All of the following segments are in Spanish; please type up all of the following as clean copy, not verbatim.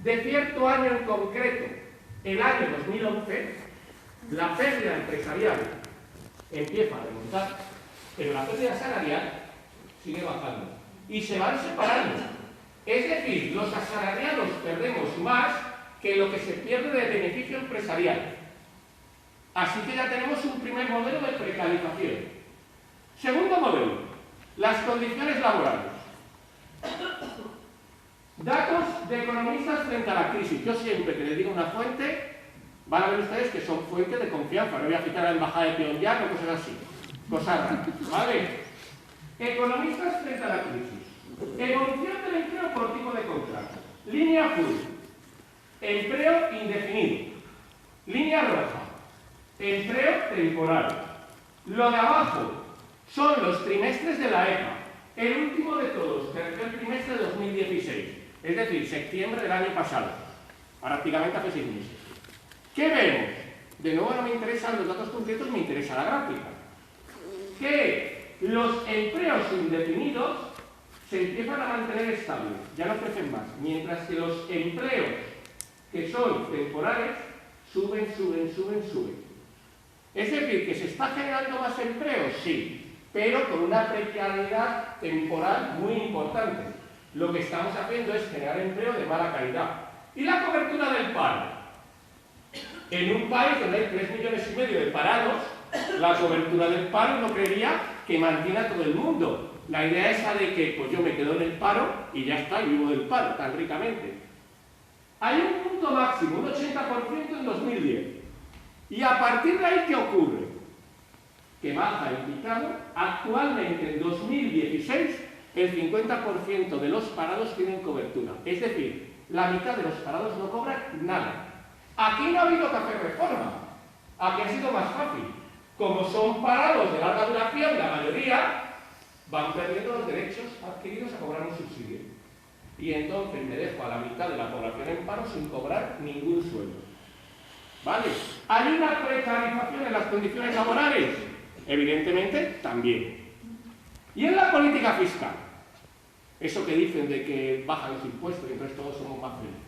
de cierto año en concreto, el año 2011, la pérdida empresarial empieza a remontar, pero la pérdida salarial sigue bajando y se van separando. Es decir, los asalariados perdemos más que lo que se pierde de beneficio empresarial. Así que ya tenemos un primer modelo de precarización. Segundo modelo, las condiciones laborales. Datos de economistas frente a la crisis. Yo siempre que les digo una fuente, van a ver ustedes que son fuentes de confianza. No voy a citar a la embajada de Pyongyang o cosas así. Cosas raras, ¿vale? Economistas frente a la crisis. Evolución del empleo por tipo de contrato. Línea azul, empleo indefinido. Línea roja, empleo temporal. Lo de abajo son los trimestres de la EPA. El último de todos, tercer trimestre de 2016. Es decir, septiembre del año pasado. Prácticamente hace 6 meses. ¿Qué vemos? De nuevo no me interesan los datos concretos, me interesa la gráfica. Que los empleos indefinidos se empiezan a mantener estables, ya no crecen más, mientras que los empleos que son temporales suben. Es decir, que se está generando más empleo, sí, pero con una precariedad temporal muy importante. Lo que estamos haciendo es generar empleo de mala calidad. ¿Y la cobertura del paro? En un país donde hay 3,5 millones de parados, la cobertura del paro no creería que mantiene a todo el mundo. La idea esa de que pues yo me quedo en el paro y ya está, y vivo del paro tan ricamente. Hay un punto máximo, un 80% en 2010. Y a partir de ahí, ¿qué ocurre? Que baja el picado. Actualmente, en 2016, el 50% de los parados tienen cobertura. Es decir, la mitad de los parados no cobran nada. Aquí no ha habido que hacer reforma. Aquí ha sido más fácil. Como son parados de larga duración, la mayoría van perdiendo los derechos adquiridos a cobrar un subsidio. Y entonces me dejo a la mitad de la población en paro sin cobrar ningún sueldo. ¿Vale? ¿Hay una precarización en las condiciones laborales? Evidentemente, también. ¿Y en la política fiscal? Eso que dicen de que bajan los impuestos y entonces todos somos más felices.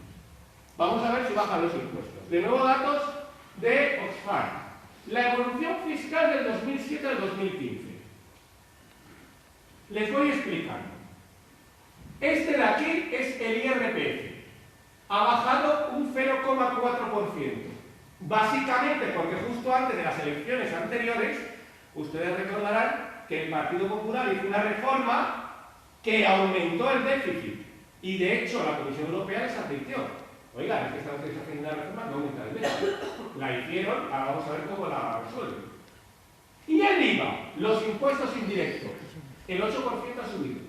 Vamos a ver si bajan los impuestos. De nuevo, datos de Oxfam. La evolución fiscal del 2007 al 2015. Les voy explicando. Este de aquí es el IRPF. Ha bajado un 0,4%. Básicamente porque justo antes de las elecciones anteriores, ustedes recordarán que el Partido Popular hizo una reforma que aumentó el déficit. Y de hecho la Comisión Europea les advirtió: oigan, es que están ustedes haciendo una reforma que aumenta el déficit. La hicieron, ahora vamos a ver cómo la resuelven. Y el IVA, los impuestos indirectos, el 8% ha subido.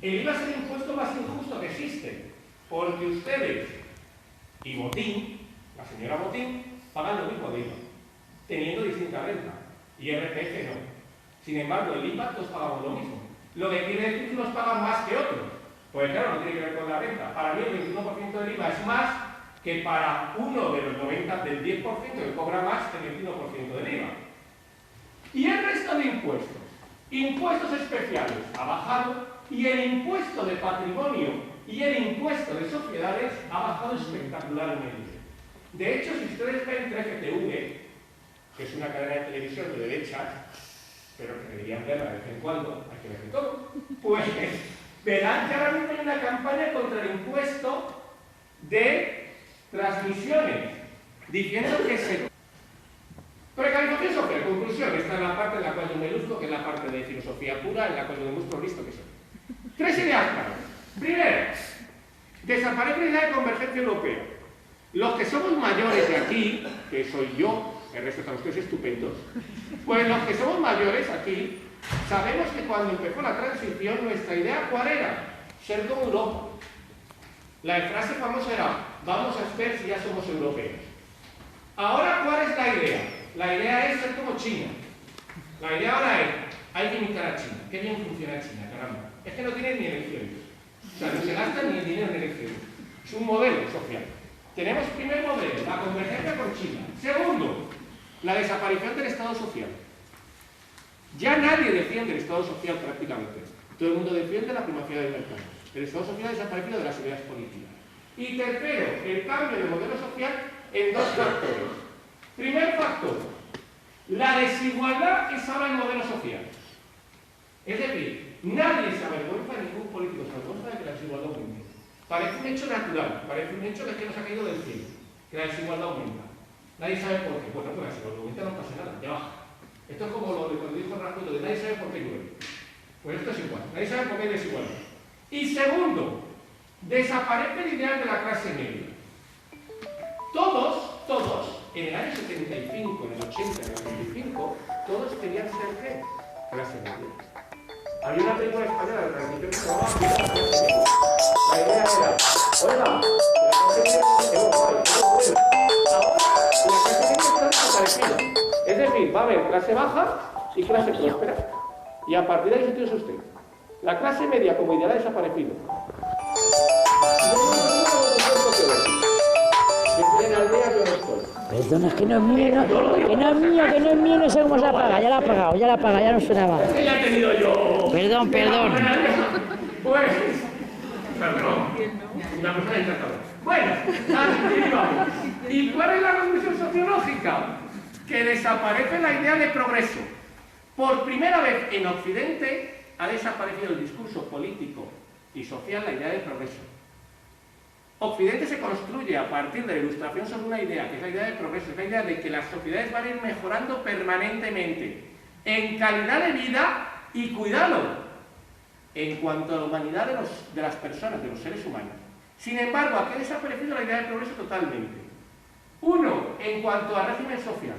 El IVA es el impuesto más injusto que existe, porque ustedes y Botín, la señora Botín, pagan lo mismo de IVA, teniendo distinta renta, y IRPF no. Sin embargo, el IVA todos pagamos lo mismo. Lo que quiere decir que unos pagan más que otros. Pues claro, no tiene que ver con la renta. Para mí el 21% del IVA es más que para uno de los 90, del 10% que cobra más que el 21% del IVA. Y el resto de impuestos. Impuestos especiales ha bajado y el impuesto de patrimonio y el impuesto de sociedades ha bajado espectacularmente. De hecho, si ustedes ven 13TV, que es una cadena de televisión de derechas, pero que deberían verla de vez en cuando, hay que ver de todo, pues verán que ahora mismo hay una campaña contra el impuesto de transmisiones, diciendo que se... Precarización social, conclusión, esta es la parte en la cual yo me luzco, que es la parte de filosofía pura, en la cual yo demuestro listo que soy. 3 ideas claras. Primero, desaparece la idea de convergencia europea. Los que somos mayores de aquí, que soy yo, el resto están ustedes estupendos, pues los que somos mayores aquí, sabemos que cuando empezó la transición, nuestra idea, ¿cuál era? Ser como Europa. La frase famosa era: vamos a ver si ya somos europeos. Ahora, ¿cuál es la idea? La idea es ser como China. La idea ahora es: hay que imitar a China. Qué bien funciona China, caramba. Es que no tienen ni elecciones. O sea, no se gastan ni el dinero en elecciones. Es un modelo social. Tenemos primer modelo, la convergencia con China. Segundo, la desaparición del Estado social. Ya nadie defiende el Estado social prácticamente. Todo el mundo defiende la primacía del mercado. El Estado social ha desaparecido de las ideas políticas. Y tercero, el cambio de modelo social en dos factores. Primer factor, la desigualdad que salva el modelo social. Es decir, nadie se avergüenza, ningún político se avergüenza de que la desigualdad aumente. Parece un hecho natural, parece un hecho que nos ha caído del cielo, que la desigualdad aumenta. Nadie sabe por qué. Bueno, pues la desigualdad aumenta, no pasa nada, ya baja. Esto es como lo de cuando dijo Rajoy, de nadie sabe por qué llueve. Pues esto es igual, nadie sabe por qué hay desigualdad. Y segundo, desaparece el ideal de la clase media. Todos, en el año 75, en el 80, en el 95, todos querían ser ¿qué? Clase media. Había una película española de transición que se llamaba La idea era, oiga, la clase media ahora la clase media está desaparecida. Es decir, va a haber clase baja y clase próspera. Y a partir de ahí se tiene usted. La clase media como ideal ha desaparecido. Perdona, es que no es mío, que no es mío, no sé cómo se apaga, ya la ha apagado, ya no suena más. Es que ya he tenido yo. Perdón. Pues, perdón. Una persona encantadora. Bueno, así vamos. ¿Y cuál es la conclusión sociológica? Que desaparece la idea de progreso. Por primera vez en Occidente ha desaparecido el discurso político y social, la idea de progreso. Occidente se construye a partir de la Ilustración sobre una idea, que es la idea de progreso, es la idea de que las sociedades van a ir mejorando permanentemente en calidad de vida y cuidado en cuanto a la humanidad de las personas, de los seres humanos. Sin embargo, aquí ha desaparecido la idea de progreso totalmente. Uno, en cuanto a régimen social.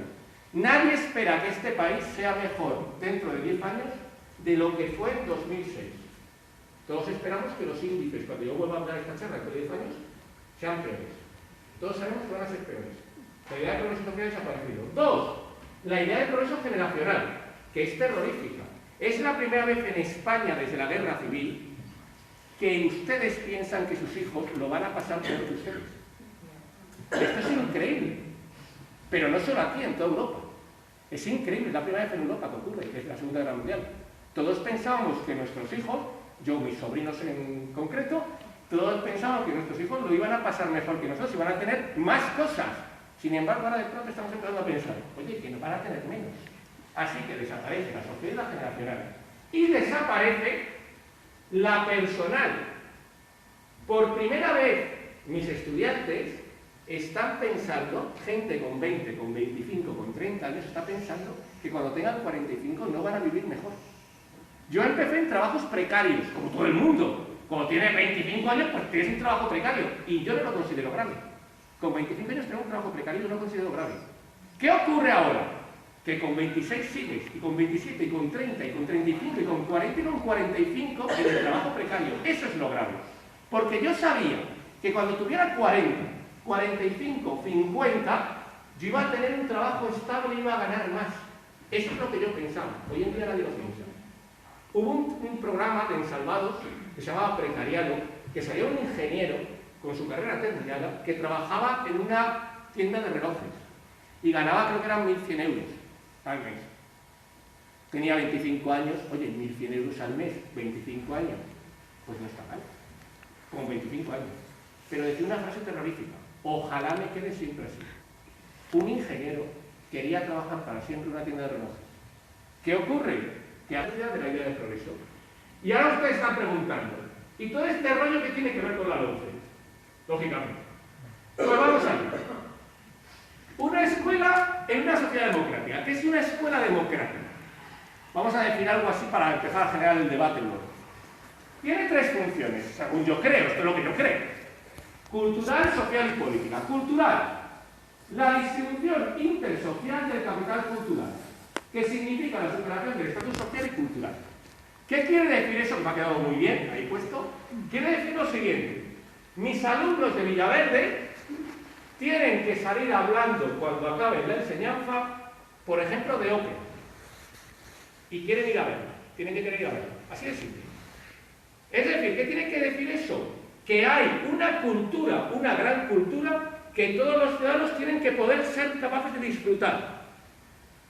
Nadie espera que este país sea mejor dentro de 10 años de lo que fue en 2006. Todos esperamos que los índices, cuando yo vuelva a dar esta charla dentro de 10 años, sean peores. Todos sabemos que van a ser peores. La idea de progreso social ha desaparecido. Dos, la idea de progreso generacional, que es terrorífica. Es la primera vez en España desde la Guerra Civil que ustedes piensan que sus hijos lo van a pasar peor que ustedes. Esto es increíble. Pero no solo aquí, en toda Europa. Es increíble, es la primera vez en Europa que ocurre, que es la Segunda Guerra Mundial. Todos pensábamos que nuestros hijos, yo, mis sobrinos en concreto, todos pensábamos que nuestros hijos lo iban a pasar mejor que nosotros, iban a tener más cosas. Sin embargo, ahora de pronto estamos empezando a pensar, oye, que nos van a tener menos. Así que desaparece la sociedad generacional y desaparece la personal. Por primera vez, mis estudiantes están pensando, gente con 20, con 25, con 30 años, está pensando que cuando tengan 45 no van a vivir mejor. Yo empecé en trabajos precarios, como todo el mundo. Cuando tienes 25 años, pues tienes un trabajo precario. Y yo no lo considero grave. Con 25 años tengo un trabajo precario y no lo considero grave. ¿Qué ocurre ahora? Que con 26 sigues, y con 27, y con 30, y con 35, y con 40, y con 45 en el trabajo precario. Eso es lo grave. Porque yo sabía que cuando tuviera 40, 45, 50, yo iba a tener un trabajo estable y iba a ganar más. Eso es lo que yo pensaba. Hoy en día nadie lo piensa. Hubo un programa de Ensalvados que se llamaba Precariado, que salía un ingeniero con su carrera terminada que trabajaba en una tienda de relojes y ganaba, creo que eran 1.100 euros al mes. Tenía 25 años, oye, 1.100 euros al mes, 25 años, pues no está mal, con 25 años. Pero decía una frase terrorífica: ojalá me quede siempre así. Un ingeniero quería trabajar para siempre en una tienda de relojes. ¿Qué ocurre? Que ha de la idea del progreso. Y ahora ustedes están preguntando, ¿y todo este rollo qué tiene que ver con la LOMCE? Lógicamente. Pues vamos a ver. Una escuela en una sociedad democrática. ¿Qué es una escuela democrática? Vamos a definir algo así para empezar a generar el debate luego. Tiene tres funciones, según yo creo, esto es lo que yo creo. Cultural, social y política. Cultural, la distribución intersocial del capital cultural, que significa la superación del estatus social y cultural. ¿Qué quiere decir eso? Que me ha quedado muy bien, ahí puesto. Quiere decir lo siguiente: mis alumnos de Villaverde tienen que salir hablando cuando acaben la enseñanza, por ejemplo, de ópera. Y quieren ir a verla, tienen que querer ir a verla. Así de simple. Es decir, ¿qué tiene que decir eso? Que hay una cultura, una gran cultura, que todos los ciudadanos tienen que poder ser capaces de disfrutar.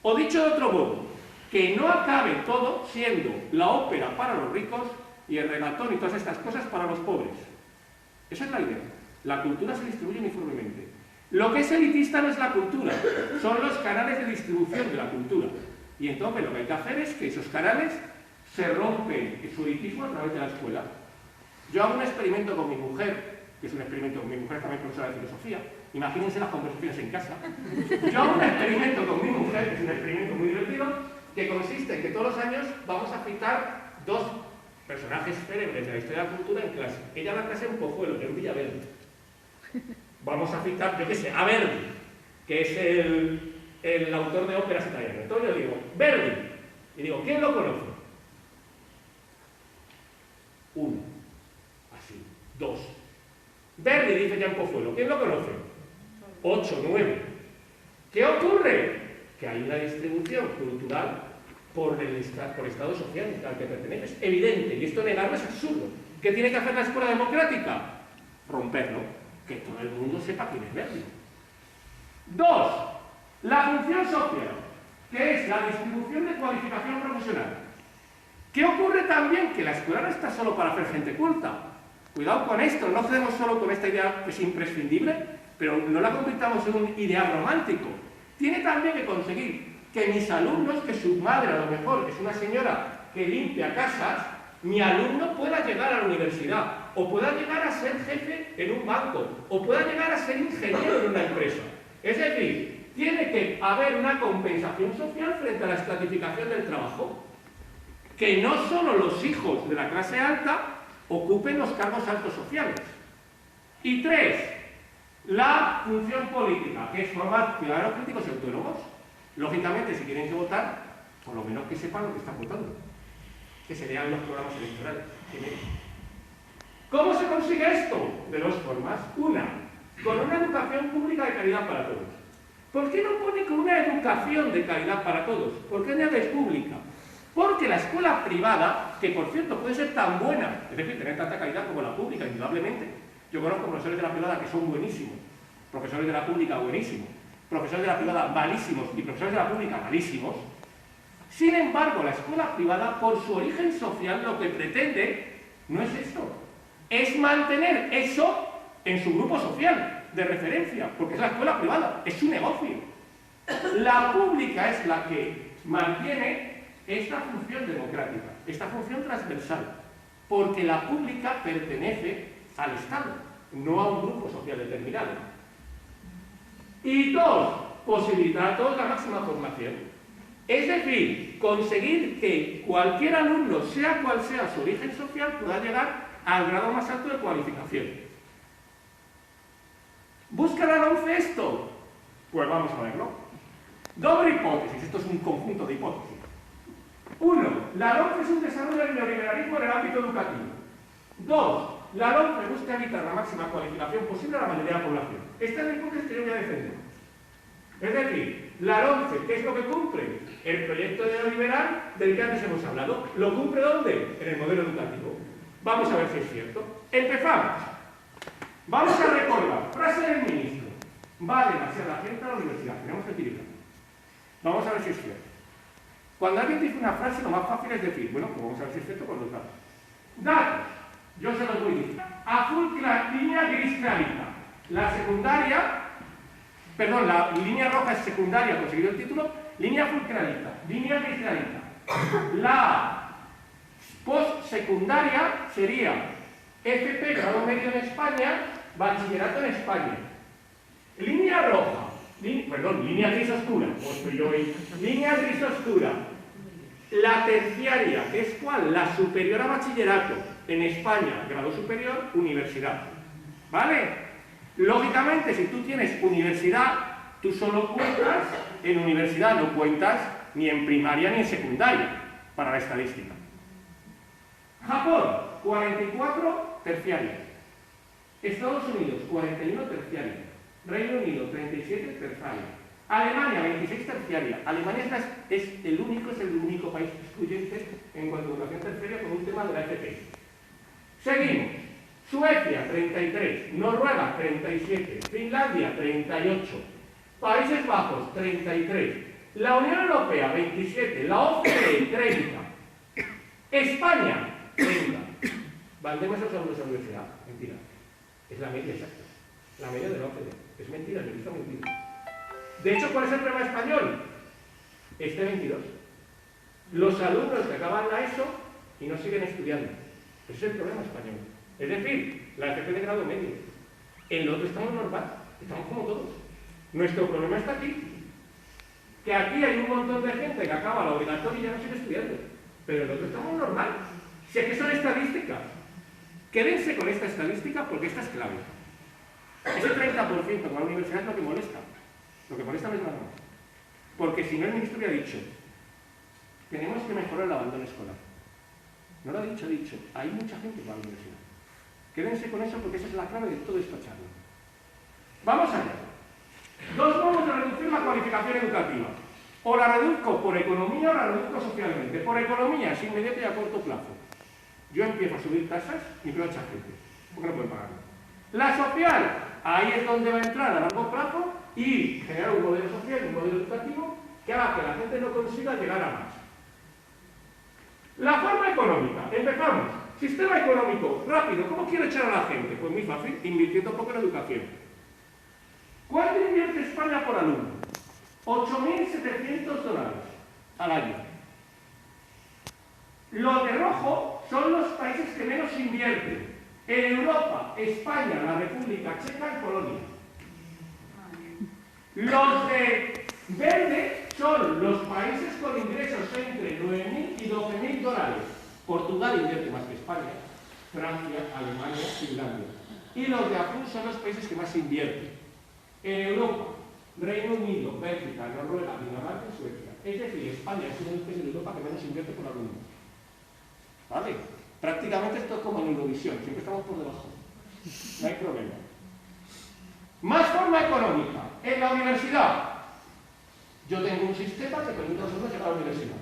O dicho de otro modo, que no acabe todo siendo la ópera para los ricos y el regatón y todas estas cosas para los pobres. Esa es la idea. La cultura se distribuye uniformemente. Lo que es elitista no es la cultura, son los canales de distribución de la cultura. Y entonces lo que hay que hacer es que esos canales se rompen su elitismo a través de la escuela. Yo hago un experimento con mi mujer, que es un experimento, mi mujer es también profesora de filosofía, imagínense las conversaciones en casa. Yo hago un experimento con mi mujer, que es un experimento muy divertido, que consiste en que todos los años vamos a citar dos personajes célebres de la historia de la cultura en clase. Ella da clase en Pozuelo, en Villaverde. Vamos a citar, yo qué sé, a Verdi, que es el autor de óperas italianas. Entonces yo digo, Verdi, y digo, ¿quién lo conoce? Uno, así, dos. Verdi, dice Jean Pozuelo, ¿quién lo conoce? 8, 9. ¿Qué ocurre? Que hay una distribución cultural por estado social al que pertenece. Es evidente, y esto negarlo es absurdo. ¿Qué tiene que hacer la escuela democrática? Romperlo, que todo el mundo sepa quién es Verdi. 2. La función social, que es la distribución de cualificación profesional. ¿Qué ocurre también? Que la escuela no está solo para hacer gente culta. Cuidado con esto, no cedemos solo con esta idea que es imprescindible, pero no la convirtamos en un ideal romántico. Tiene también que conseguir que mis alumnos, que su madre a lo mejor es una señora que limpia casas, mi alumno pueda llegar a la universidad, o pueda llegar a ser jefe en un banco, o pueda llegar a ser ingeniero en una empresa. Es decir, tiene que haber una compensación social frente a la estratificación del trabajo. Que no solo los hijos de la clase alta ocupen los cargos altos sociales. Y 3, la función política, que es formar ciudadanos críticos y autónomos. Lógicamente, si tienen que votar, por lo menos que sepan lo que están votando, que se lean los programas electorales. ¿Cómo se consigue esto? De dos formas. Una, con una educación pública de calidad para todos. ¿Por qué no pone con una educación de calidad para todos? ¿Por qué añades pública? Porque la escuela privada, que por cierto puede ser tan buena, es decir, tener tanta calidad como la pública, indudablemente. Yo conozco profesores de la privada que son buenísimos, profesores de la pública buenísimos, profesores de la privada malísimos y profesores de la pública malísimos. Sin embargo, la escuela privada, por su origen social, lo que pretende no es eso, es mantener eso en su grupo social de referencia, porque es la escuela privada, es su negocio. La pública es la que mantiene esta función democrática, esta función transversal, porque la pública pertenece al Estado, no a un grupo social determinado. Y 2, posibilitar a todos la máxima formación. Es decir, conseguir que cualquier alumno, sea cual sea su origen social, pueda llegar al grado más alto de cualificación. ¿Busca la LOMCE esto? Pues vamos a verlo. Doble hipótesis, esto es un conjunto de hipótesis. 1. La LOMCE es un desarrollo del neoliberalismo en el ámbito educativo. 2. La LOMCE busca evitar la máxima cualificación posible a la mayoría de la población. Esta es la hipótesis que yo voy a defender. Es decir, la LOMCE, ¿qué es lo que cumple? El proyecto neoliberal del que antes hemos hablado. ¿Lo cumple dónde? En el modelo educativo. Vamos a ver si es cierto. Empezamos. Vamos a recordar. Frase del ministro. Va demasiada gente a la universidad. Tenemos que utilizarla. Vamos a ver si es cierto. Cuando alguien dice una frase, lo más fácil es decir, bueno, pues vamos a ver si es cierto cuando está. Datos. Yo se los voy a decir. Azul, línea gris clarita. La secundaria, perdón, la línea roja es secundaria, conseguido el título. Línea azul clarita. Línea gris clarita. La postsecundaria sería FP, grado medio en España, bachillerato en España. Línea roja. Línea gris oscura. Línea gris oscura. La terciaria, que es ¿cuál? La superior a bachillerato. En España, grado superior, universidad. ¿Vale? Lógicamente, si tú tienes universidad, tú solo cuentas, en universidad no cuentas ni en primaria ni en secundaria, para la estadística. Japón, 44 terciarias. Estados Unidos, 41 terciarias. Reino Unido, 37 terciarias. Alemania, 26 terciaria. Alemania es el único país excluyente en cuanto a educación terciaria con un tema de la FP. Seguimos. Suecia, 33. Noruega, 37. Finlandia, 38. Países Bajos, 33. La Unión Europea, 27. La OCDE, 30. España, 30. ¿Valdemos esos alumnos a la universidad? Mentira. Es la media exacta. La media de la OCDE. Es mentira, me gusta mentir. De hecho, ¿cuál es el problema español? Este 22. Los alumnos que acaban la ESO y no siguen estudiando. Ese es el problema español. Es decir, la FP de grado medio. En lo otro estamos normal, estamos como todos. Nuestro problema está aquí. Que aquí hay un montón de gente que acaba la obligatoria y ya no sigue estudiando. Pero en lo otro estamos normal. Si es que son estadísticas. Quédense con esta estadística porque esta es clave. Ese 30% con la universidad es lo que molesta. Lo que molesta no es nada más. Porque si no, el ministro había dicho, tenemos que mejorar el abandono escolar. No lo ha dicho, hay mucha gente para la universidad. Quédense con eso porque esa es la clave de todo esta charla. Vamos allá. Dos modos de reducir la cualificación educativa. O la reduzco por economía o la reduzco socialmente. Por economía es inmediato y a corto plazo. Yo empiezo a subir tasas y veo a echar gente. Porque no pueden pagarlo. La social, ahí es donde va a entrar a largo plazo y generar un modelo social y un modelo educativo que haga que la gente no consiga llegar a más. La forma económica. Empezamos. Sistema económico. Rápido. ¿Cómo quiero echar a la gente? Pues muy fácil. Invirtiendo poco en educación. ¿Cuánto invierte España por alumno? $8.700 al año. Los de rojo son los países que menos invierten. En Europa, España, la República Checa y Polonia. Los de verde son los países con ingresos entre $9.000 y $12.000. Portugal invierte más que España, Francia, Alemania, Finlandia. Y los de azul son los países que más invierten. En Europa, Reino Unido, Bélgica, Noruega, Dinamarca y Suecia. Es decir, España es uno de los países de Europa que menos invierte por alumno. ¿Vale? Prácticamente esto es como en Eurovisión, siempre estamos por debajo. No hay problema. Más forma económica. En la universidad, yo tengo un sistema que permite a los alumnos llegar a la universidad.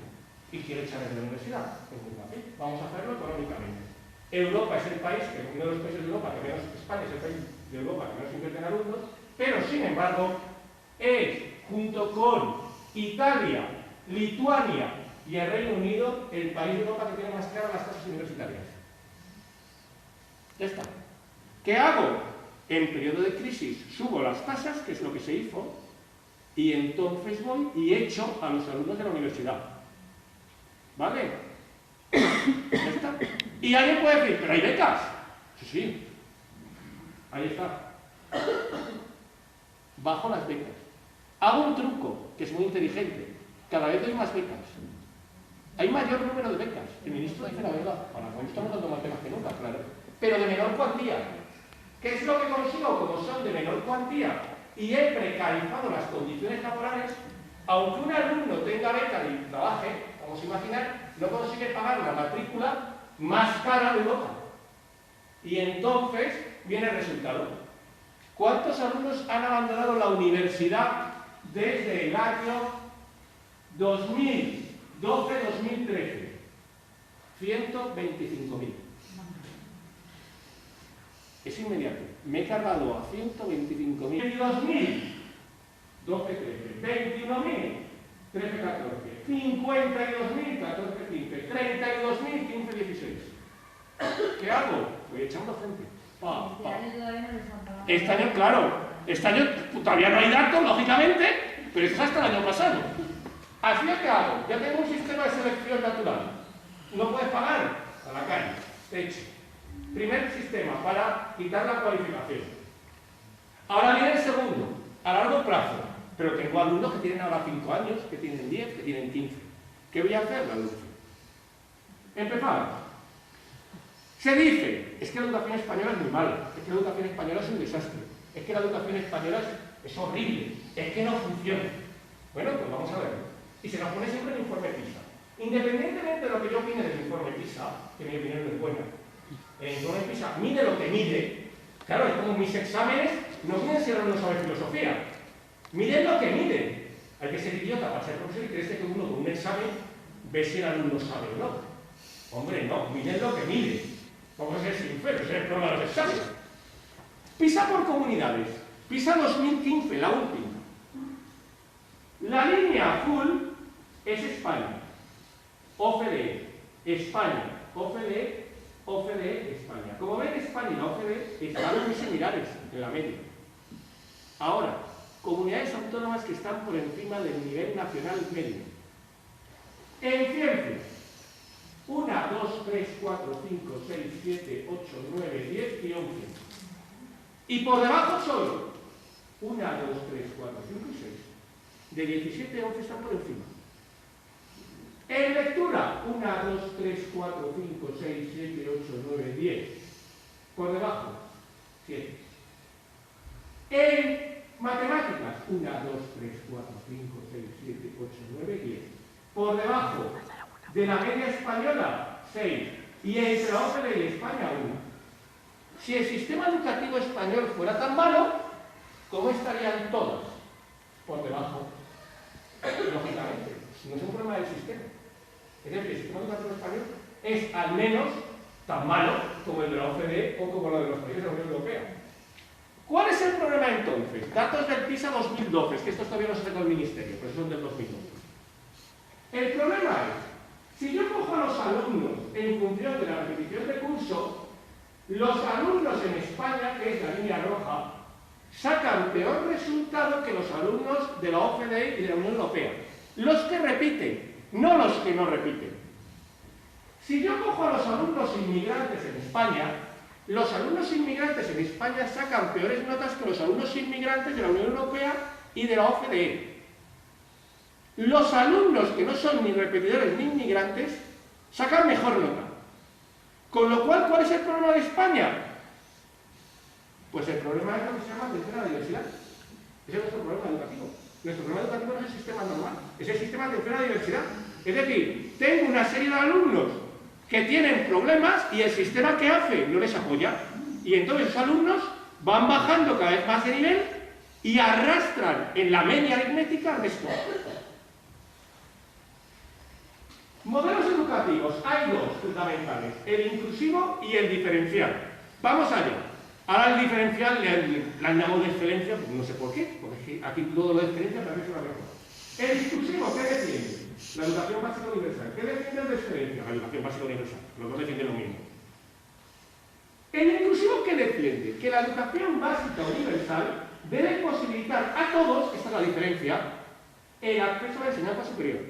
Y quiero echar de la universidad. Es muy fácil. Vamos a hacerlo económicamente. Europa es el país, uno de los países de Europa que menos, España es el país de Europa que menos invierte en alumnos, pero sin embargo es, junto con Italia, Lituania y el Reino Unido, el país de Europa que tiene más caras las tasas universitarias. Ya está. ¿Qué hago? En periodo de crisis subo las tasas, que es lo que se hizo, y entonces voy y echo a los alumnos de la universidad. ¿Vale? Ya está. Y alguien puede decir, ¿pero hay becas? Sí, sí. Ahí está. Bajo las becas. Hago un truco, que es muy inteligente. Cada vez doy más becas. Hay mayor número de becas. El ministro dice la verdad. Ahora, no estamos dando más becas que nunca, claro. Pero de menor cuantía. ¿Qué es lo que consigo? Como son de menor cuantía y he precarizado las condiciones laborales, aunque un alumno tenga beca y trabaje, vamos a imaginar, no consigue pagar una matrícula más cara de Europa. Y entonces viene el resultado. ¿Cuántos alumnos han abandonado la universidad desde el año 2012-2013? 125.000. Es inmediato. Me he cargado a 125.000. 22.000. 12, 13. 21.000. 13, 14. 52.000. 14, 15. 32.000. 15, 16. ¿Qué hago? Voy echando gente. Este año, claro. Este año todavía no hay datos, lógicamente, pero eso es hasta el año pasado. Así es que hago. Ya tengo un sistema de selección natural. No puedes pagar a la calle. Hecho. Primer sistema para quitar la cualificación. Ahora viene el segundo, a largo plazo. Pero tengo alumnos que tienen ahora 5 años, que tienen 10, que tienen 15. ¿Qué voy a hacer, la luz? Empezamos. Se dice, es que la educación española es muy mala, es que la educación española es un desastre, es que la educación española es horrible, es que no funciona. Bueno, pues vamos a ver. Y se nos pone siempre el informe PISA. Independientemente de lo que yo opine del informe PISA, que mi opinión no es buena, el informe PISA mide lo que mide. Claro, es como mis exámenes no miden si el alumno sabe filosofía, miden lo que miden. Hay que ser idiota para ser profesor y creerse que uno con un examen ve si el alumno sabe o no. Hombre, no, miden lo que mide. Vamos a ser sinceros, es el problema de los exámenes. PISA por comunidades. PISA 2015, la última. La línea azul es España. OCDE, España, OCDE, OCDE, España. Como ven, España y la OCDE están muy similares en la media. Ahora, comunidades autónomas que están por encima del nivel nacional medio. En ciencias, 1, 2, 3, 4, 5, 6, 7, 8, 9, 10 y 11. Y por debajo solo 1, 2, 3, 4, 5 y 6. De 17 a 11 están por encima. En lectura, 1, 2, 3, 4, 5, 6, 7, 8, 9, 10. Por debajo, 7. En matemáticas, 1, 2, 3, 4, 5, 6, 7, 8, 9, 10. Por debajo de la media española, 6. Y entre la OCDE y España, 1. Si el sistema educativo español fuera tan malo, ¿cómo estarían todas? Por debajo. Lógicamente. No es un problema del sistema. Es decir, el sistema educativo español es al menos tan malo como el de la OCDE o como lo de los países de la Unión Europea. ¿Cuál es el problema entonces? Datos del PISA 2012, es que estos todavía no se sacó el Ministerio, pero son del 2012. El problema es, si yo cojo a los alumnos en función de la repetición de curso, los alumnos en España, que es la línea roja, sacan peor resultado que los alumnos de la OCDE y de la Unión Europea. Los que repiten, no los que no repiten. Si yo cojo a los alumnos inmigrantes en España, los alumnos inmigrantes en España sacan peores notas que los alumnos inmigrantes de la Unión Europea y de la OCDE. Los alumnos que no son ni repetidores ni inmigrantes sacan mejor nota. Con lo cual, ¿cuál es el problema de España? Pues el problema es lo que se llama atención a la diversidad. Ese es nuestro problema educativo. Nuestro problema educativo no es el sistema normal, es el sistema de atención a la diversidad. Es decir, tengo una serie de alumnos que tienen problemas y el sistema que hace no les apoya. Y entonces esos alumnos van bajando cada vez más de nivel y arrastran en la media aritmética al resto. Modelos educativos, hay dos fundamentales, el inclusivo y el diferencial. Vamos allá. Ahora el diferencial le añado de excelencia, pues no sé por qué, porque aquí todo lo de excelencia también es una mejor. El inclusivo, ¿qué defiende? La educación básica universal. ¿Qué defiende el de excelencia? La educación básica universal. Los dos defienden lo mismo. El inclusivo, ¿qué defiende? Que la educación básica universal debe posibilitar a todos, esta es la diferencia, el acceso a la enseñanza superior.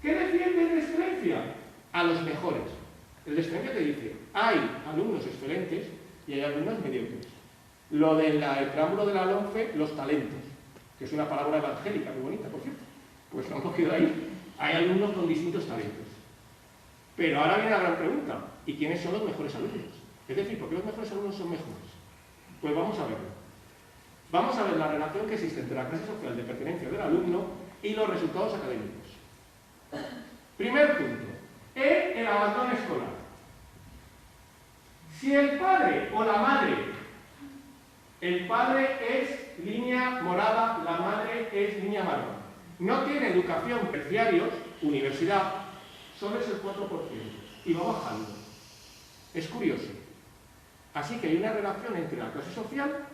¿Qué defiende el de excelencia? A los mejores. El de excelencia te dice, hay alumnos excelentes y hay alumnos mediocres. Lo del preámbulo de la LOMCE, los talentos, que es una palabra evangélica muy bonita, por cierto. Pues lo han cogido ahí. Hay alumnos con distintos talentos. Pero ahora viene la gran pregunta, ¿y quiénes son los mejores alumnos? Es decir, ¿por qué los mejores alumnos son mejores? Pues vamos a verlo. Vamos a ver la relación que existe entre la clase social de pertenencia del alumno y los resultados académicos. Primer punto, el abandono escolar. Si el padre o la madre, el padre es línea morada, la madre es línea marrón, no tiene educación terciarios, universidad, solo es el 4% y va bajando. Es curioso. Así que hay una relación entre la clase social,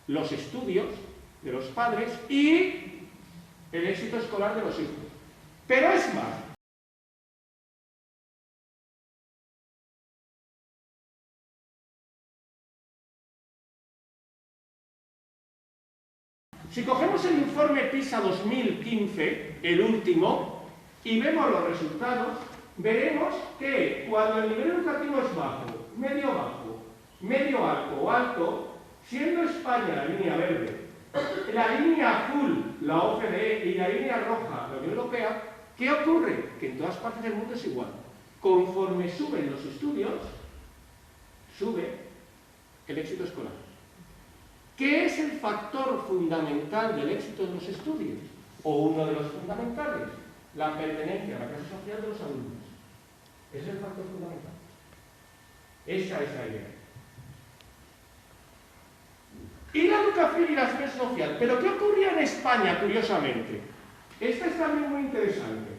los estudios de los padres y el éxito escolar de los hijos. Pero es más. Si cogemos el informe PISA 2015, el último, y vemos los resultados, veremos que cuando el nivel educativo es bajo, medio alto o alto, siendo España la línea verde, la línea azul, la OCDE, y la línea roja, la Unión Europea, ¿qué ocurre? Que en todas partes del mundo es igual. Conforme suben los estudios, sube el éxito escolar. ¿Qué es el factor fundamental del éxito de los estudios? O uno de los fundamentales, la pertenencia a la clase social de los alumnos. Ese es el factor fundamental. Esa es la idea. Y la educación y la asistencia social. ¿Pero qué ocurría en España, curiosamente? Esta es también muy interesante.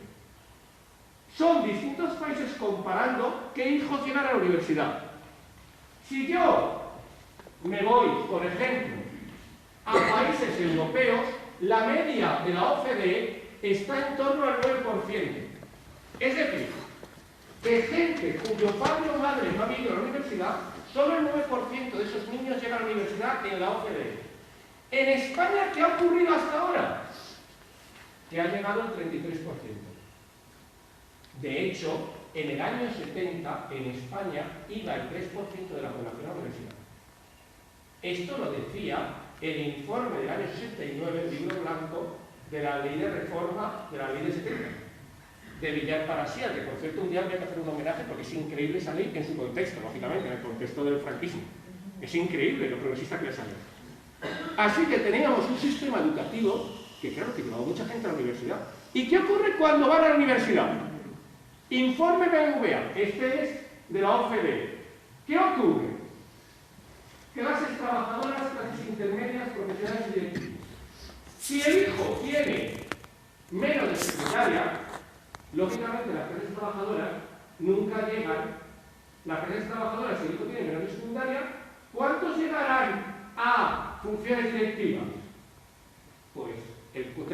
Son distintos países comparando qué hijos llegan a la universidad. Si yo me voy, por ejemplo, a países europeos, la media de la OCDE está en torno al 9%. Es decir, de gente cuyo padre o madre no ha ido a la universidad, solo el 9% de esos niños llegan a la universidad en la OCDE. En España, ¿qué ha ocurrido hasta ahora? Que ha llegado al 33%. De hecho, en el año 70, en España, iba el 3% de la población a la universidad. Esto lo decía el informe del año 69, el libro blanco de la ley de reforma de la ley de 70, de Villar Parasier, que por cierto un día habría que hacer un homenaje porque es increíble esa ley en su contexto, lógicamente, en el contexto del franquismo. Es increíble lo progresista que le salió. Así que teníamos un sistema educativo que, claro, que llevaba mucha gente a la universidad. ¿Y qué ocurre cuando van a la universidad? Informe BBVA, este es de la OCDE. ¿Qué ocurre? Clases trabajadoras, clases intermedias, profesionales y directivos. Si el hijo tiene menos de secundaria, lógicamente las clases trabajadoras nunca llegan. Las clases trabajadoras, si el hijo tiene menos de secundaria, ¿cuántos llegarán a funciones directivas? Pues el 3%.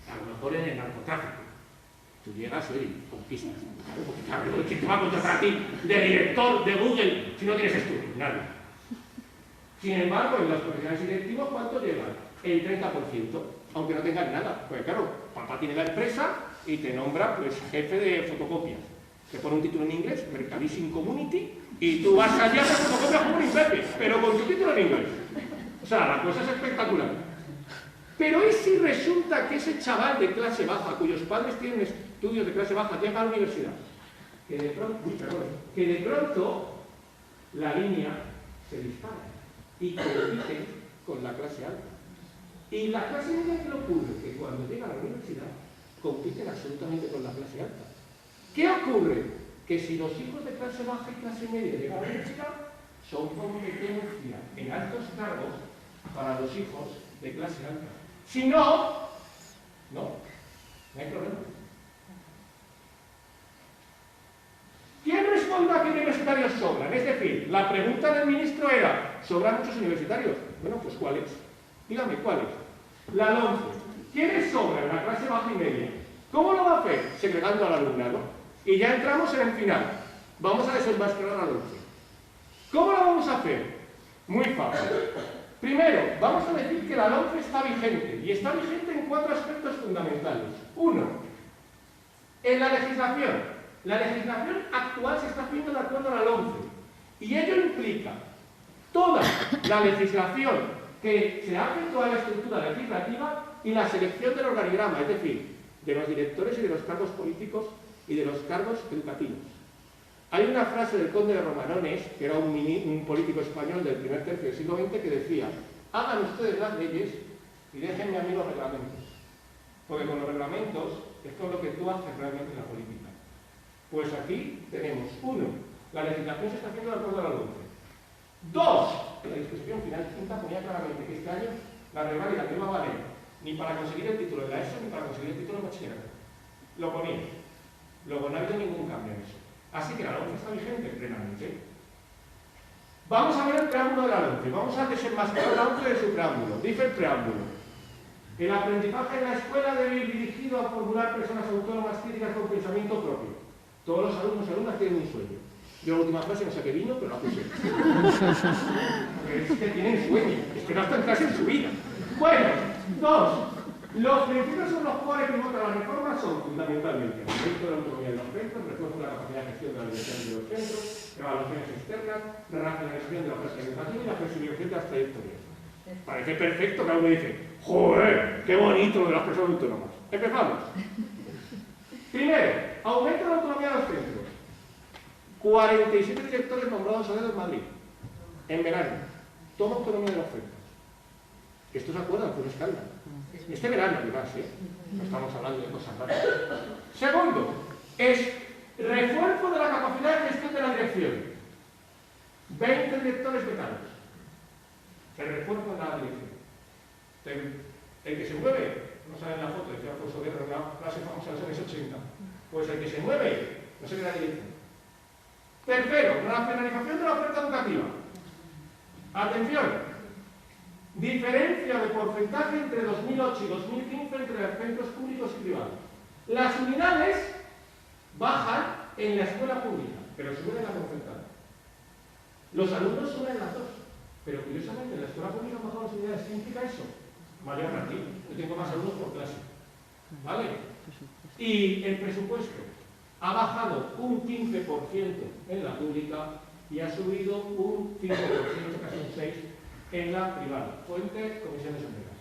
A lo mejor en el narcotráfico. Tú llegas y conquistas. Claro, porque claro, ¿quién te va a contratar a ti de director de Google si no tienes estudios? Nadie. Sin embargo, en los profesionales directivos, ¿cuánto llegan? El 30%, aunque no tengan nada. Pues claro, papá tiene la empresa y te nombra pues jefe de fotocopias. Te pone un título en inglés, Mercadising Community, y tú vas allá a hacer fotocopias como un imbécil, pero con tu título en inglés. O sea, la cosa es espectacular. Pero ¿y si resulta que ese chaval de clase baja, cuyos padres tienen estudios de clase baja, llega a la universidad? Que de pronto la línea se dispara y compite con la clase alta. Y la clase media, ¿qué le ocurre? Que cuando llega a la universidad compiten absolutamente con la clase alta. ¿Qué ocurre? Que si los hijos de clase baja y clase media llegan a la universidad, son competencia en altos cargos para los hijos de clase alta. Si no, no hay problema. ¿Quién responde a qué universitarios sobran? Es decir, la pregunta del ministro era, ¿sobran muchos universitarios? Bueno, pues ¿cuáles? Dígame, ¿cuáles? La LOMCE. ¿Quiénes sobran? La clase baja y media. ¿Cómo lo va a hacer? Segregando al alumnado. Y ya entramos en el final. Vamos a desenmascarar a la LOMCE. ¿Cómo lo vamos a hacer? Muy fácil. Primero, vamos a decir que la LOMCE está vigente. Y está vigente en 4 aspectos fundamentales. 1. En la legislación. La legislación actual se está haciendo de acuerdo a la LOMCE. Y ello implica toda la legislación que se hace, toda la estructura legislativa y la selección del organigrama, es decir, de los directores y de los cargos políticos y de los cargos educativos. Hay una frase del conde de Romanones, que era un político español del primer tercio del siglo XX, que decía: hagan ustedes las leyes y déjenme a mí los reglamentos. Porque con los reglamentos es con lo que tú haces realmente en la política. Pues aquí tenemos, 1, la legislación se está haciendo de acuerdo a la LOMCE. 2, la disposición final quinta ponía claramente que este año la reválida no iba a valer ni para conseguir el título de la ESO ni para conseguir el título de bachillerato. Lo ponía. Luego no ha habido ningún cambio en eso. Así que la LOMCE está vigente plenamente. Vamos a ver el preámbulo de la LOMCE. Vamos a desenmascarar la LOMCE de su preámbulo. Dice el preámbulo: el aprendizaje en la escuela debe ir dirigido a formular personas autónomas críticas con pensamiento propio. Todos los alumnos y alumnas tienen un sueño. Yo la última frase no sé qué vino, pero la puse. Es que tienen sueño. Es que no están casi en su vida. Bueno, 2. Los principios sobre los cuales pivota la reforma son fundamentalmente el aumento de la autonomía de los centros, refuerzo de la capacidad de gestión de la dirección de los centros, evaluaciones externas, la racionalización de la oferta educativa y la flexibilización de las trayectorias. Parece perfecto que uno dice: ¡joder! ¡Qué bonito lo de las personas autónomas! Empezamos. Primero, aumento de la autonomía de los centros. 47 directores nombrados a dedo en Madrid, en verano. Toma autonomía de los centros. Esto se acuerdan, fue un escándalo. Este verano, además, no estamos hablando de cosas raras. Segundo, es refuerzo de la capacidad de gestión de la dirección. 20 directores vetados. El refuerzo de la dirección. El que se mueve, no sale en la foto, decía Alfonso Guerra, una frase famosa de los años 80. Pues el que se mueve, no se queda en la dirección. Tercero, racionalización de la oferta educativa. Atención, diferencia de porcentaje entre 2008 y 2015 entre centros públicos y privados. Las unidades bajan en la escuela pública, pero suben en la concertada. Los alumnos suben en las dos. Pero curiosamente, en la escuela pública han bajado las unidades. ¿Qué implica eso? Mayor ratio. Yo tengo más alumnos por clase. ¿Vale? Y el presupuesto ha bajado un 15% en la pública y ha subido un 5%, casi un 6%, en la privada. Fuente, comisiones obreras.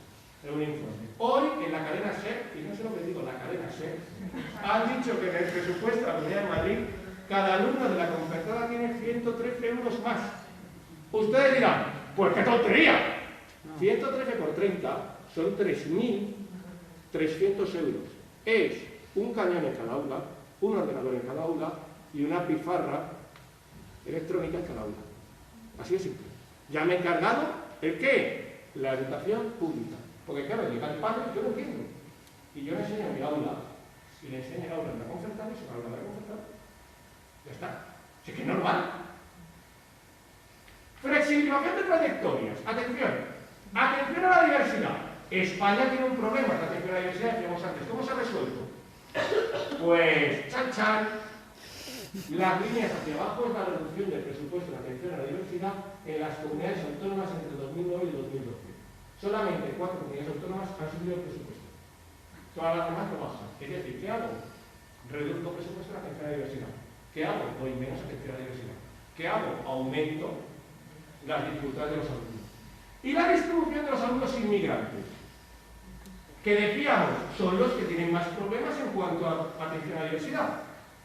Es un informe. Hoy, en la cadena SER, y no sé lo que digo, la cadena SER, han dicho que en el presupuesto de la Comunidad de Madrid, cada alumno de la concertada tiene 113 euros más. Ustedes dirán, pues qué tontería. 113 por 30 son 3.300 euros. Es un cañón en cada aula, un ordenador en cada aula y una pifarra electrónica en cada aula. Así de simple. Ya me he encargado el qué, la educación pública. Porque claro, llega el padre, yo lo entiendo. Y yo le enseño en mi aula, y le enseño en la aula de la concertada y se va a hablar de la concertada. Ya está. Si es que es normal. Flexibilización de trayectorias. Atención. Atención a la diversidad. España tiene un problema de atención a la diversidad, decíamos antes. ¿Cómo se ha resuelto? Pues, chan chan. Las líneas hacia abajo es la reducción del presupuesto de atención a la diversidad en las comunidades autónomas entre 2009 y 2012. Solamente 4 comunidades autónomas han subido el presupuesto. Todas las demás lo bajan. Es decir, ¿qué hago? Reduzco presupuesto de atención a la diversidad. ¿Qué hago? Doy menos atención a la diversidad. ¿Qué hago? Aumento las dificultades de los alumnos. Y la distribución de los alumnos inmigrantes, que decíamos son los que tienen más problemas en cuanto a atención a la diversidad.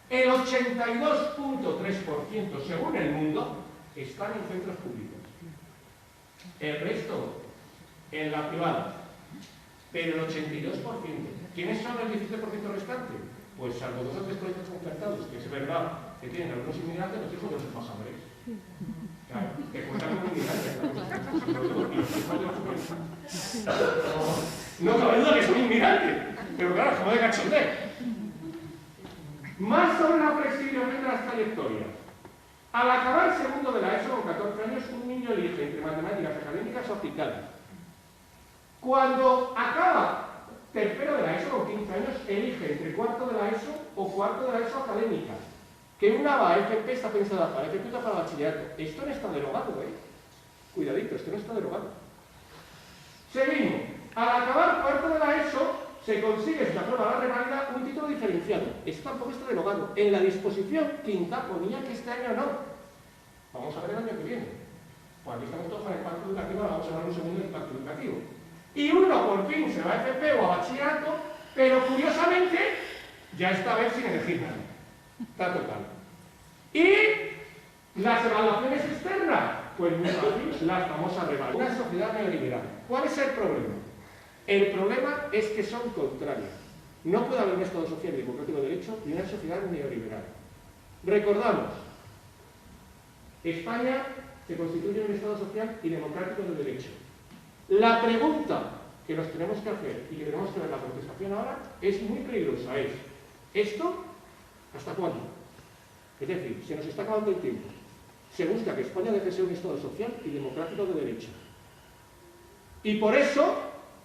El 82.3% según el mundo están en centros públicos. El resto en la privada. Pero el 82%. ¿Quiénes son el 17% restante? Pues salvo 2 o 3 proyectos concertados, que es verdad que tienen algunos inmigrantes, los hijos de los embajadores. Claro, que cuentan con inmigrantes. No cabe duda que son inmigrantes, pero claro, como de cachondeo. Más sobre la flexibilización de las trayectorias. Al acabar el segundo de la ESO con 14 años, un niño elige entre matemáticas académicas o aplicadas. Cuando acaba tercero de la ESO con 15 años, elige entre cuarto de la ESO o cuarto de la ESO académica. Que una AFP está pensada para FP o para bachillerato. Esto no está derogado, ¿eh? Cuidadito, esto no está derogado. Seguimos. Al acabar cuarto de la ESO, se consigue, si la prueba la revalida, un título diferenciado. Esto tampoco está derogado. En la disposición quinta ponía que este año no. Vamos a ver el año que viene. Pues aquí estamos todos con el pacto educativo, ahora vamos a hablar un segundo del pacto educativo. Y uno por fin se va a FP o a bachillerato, pero curiosamente, ya esta vez sin elegir nada. Está total. Y las evaluaciones externas, pues muy fácil, las famosas revaluaciones. Una sociedad neoliberal. ¿Cuál es el problema? El problema es que son contrarias. No puede haber un Estado social y democrático de derecho y una sociedad neoliberal. Recordamos, España se constituye un Estado social y democrático de derecho. La pregunta que nos tenemos que hacer y que tenemos que ver la contestación ahora es muy peligrosa. Es, ¿esto hasta cuándo? Es decir, se nos está acabando el tiempo. Se busca que España deje de ser un Estado social y democrático de derecho. Y por eso,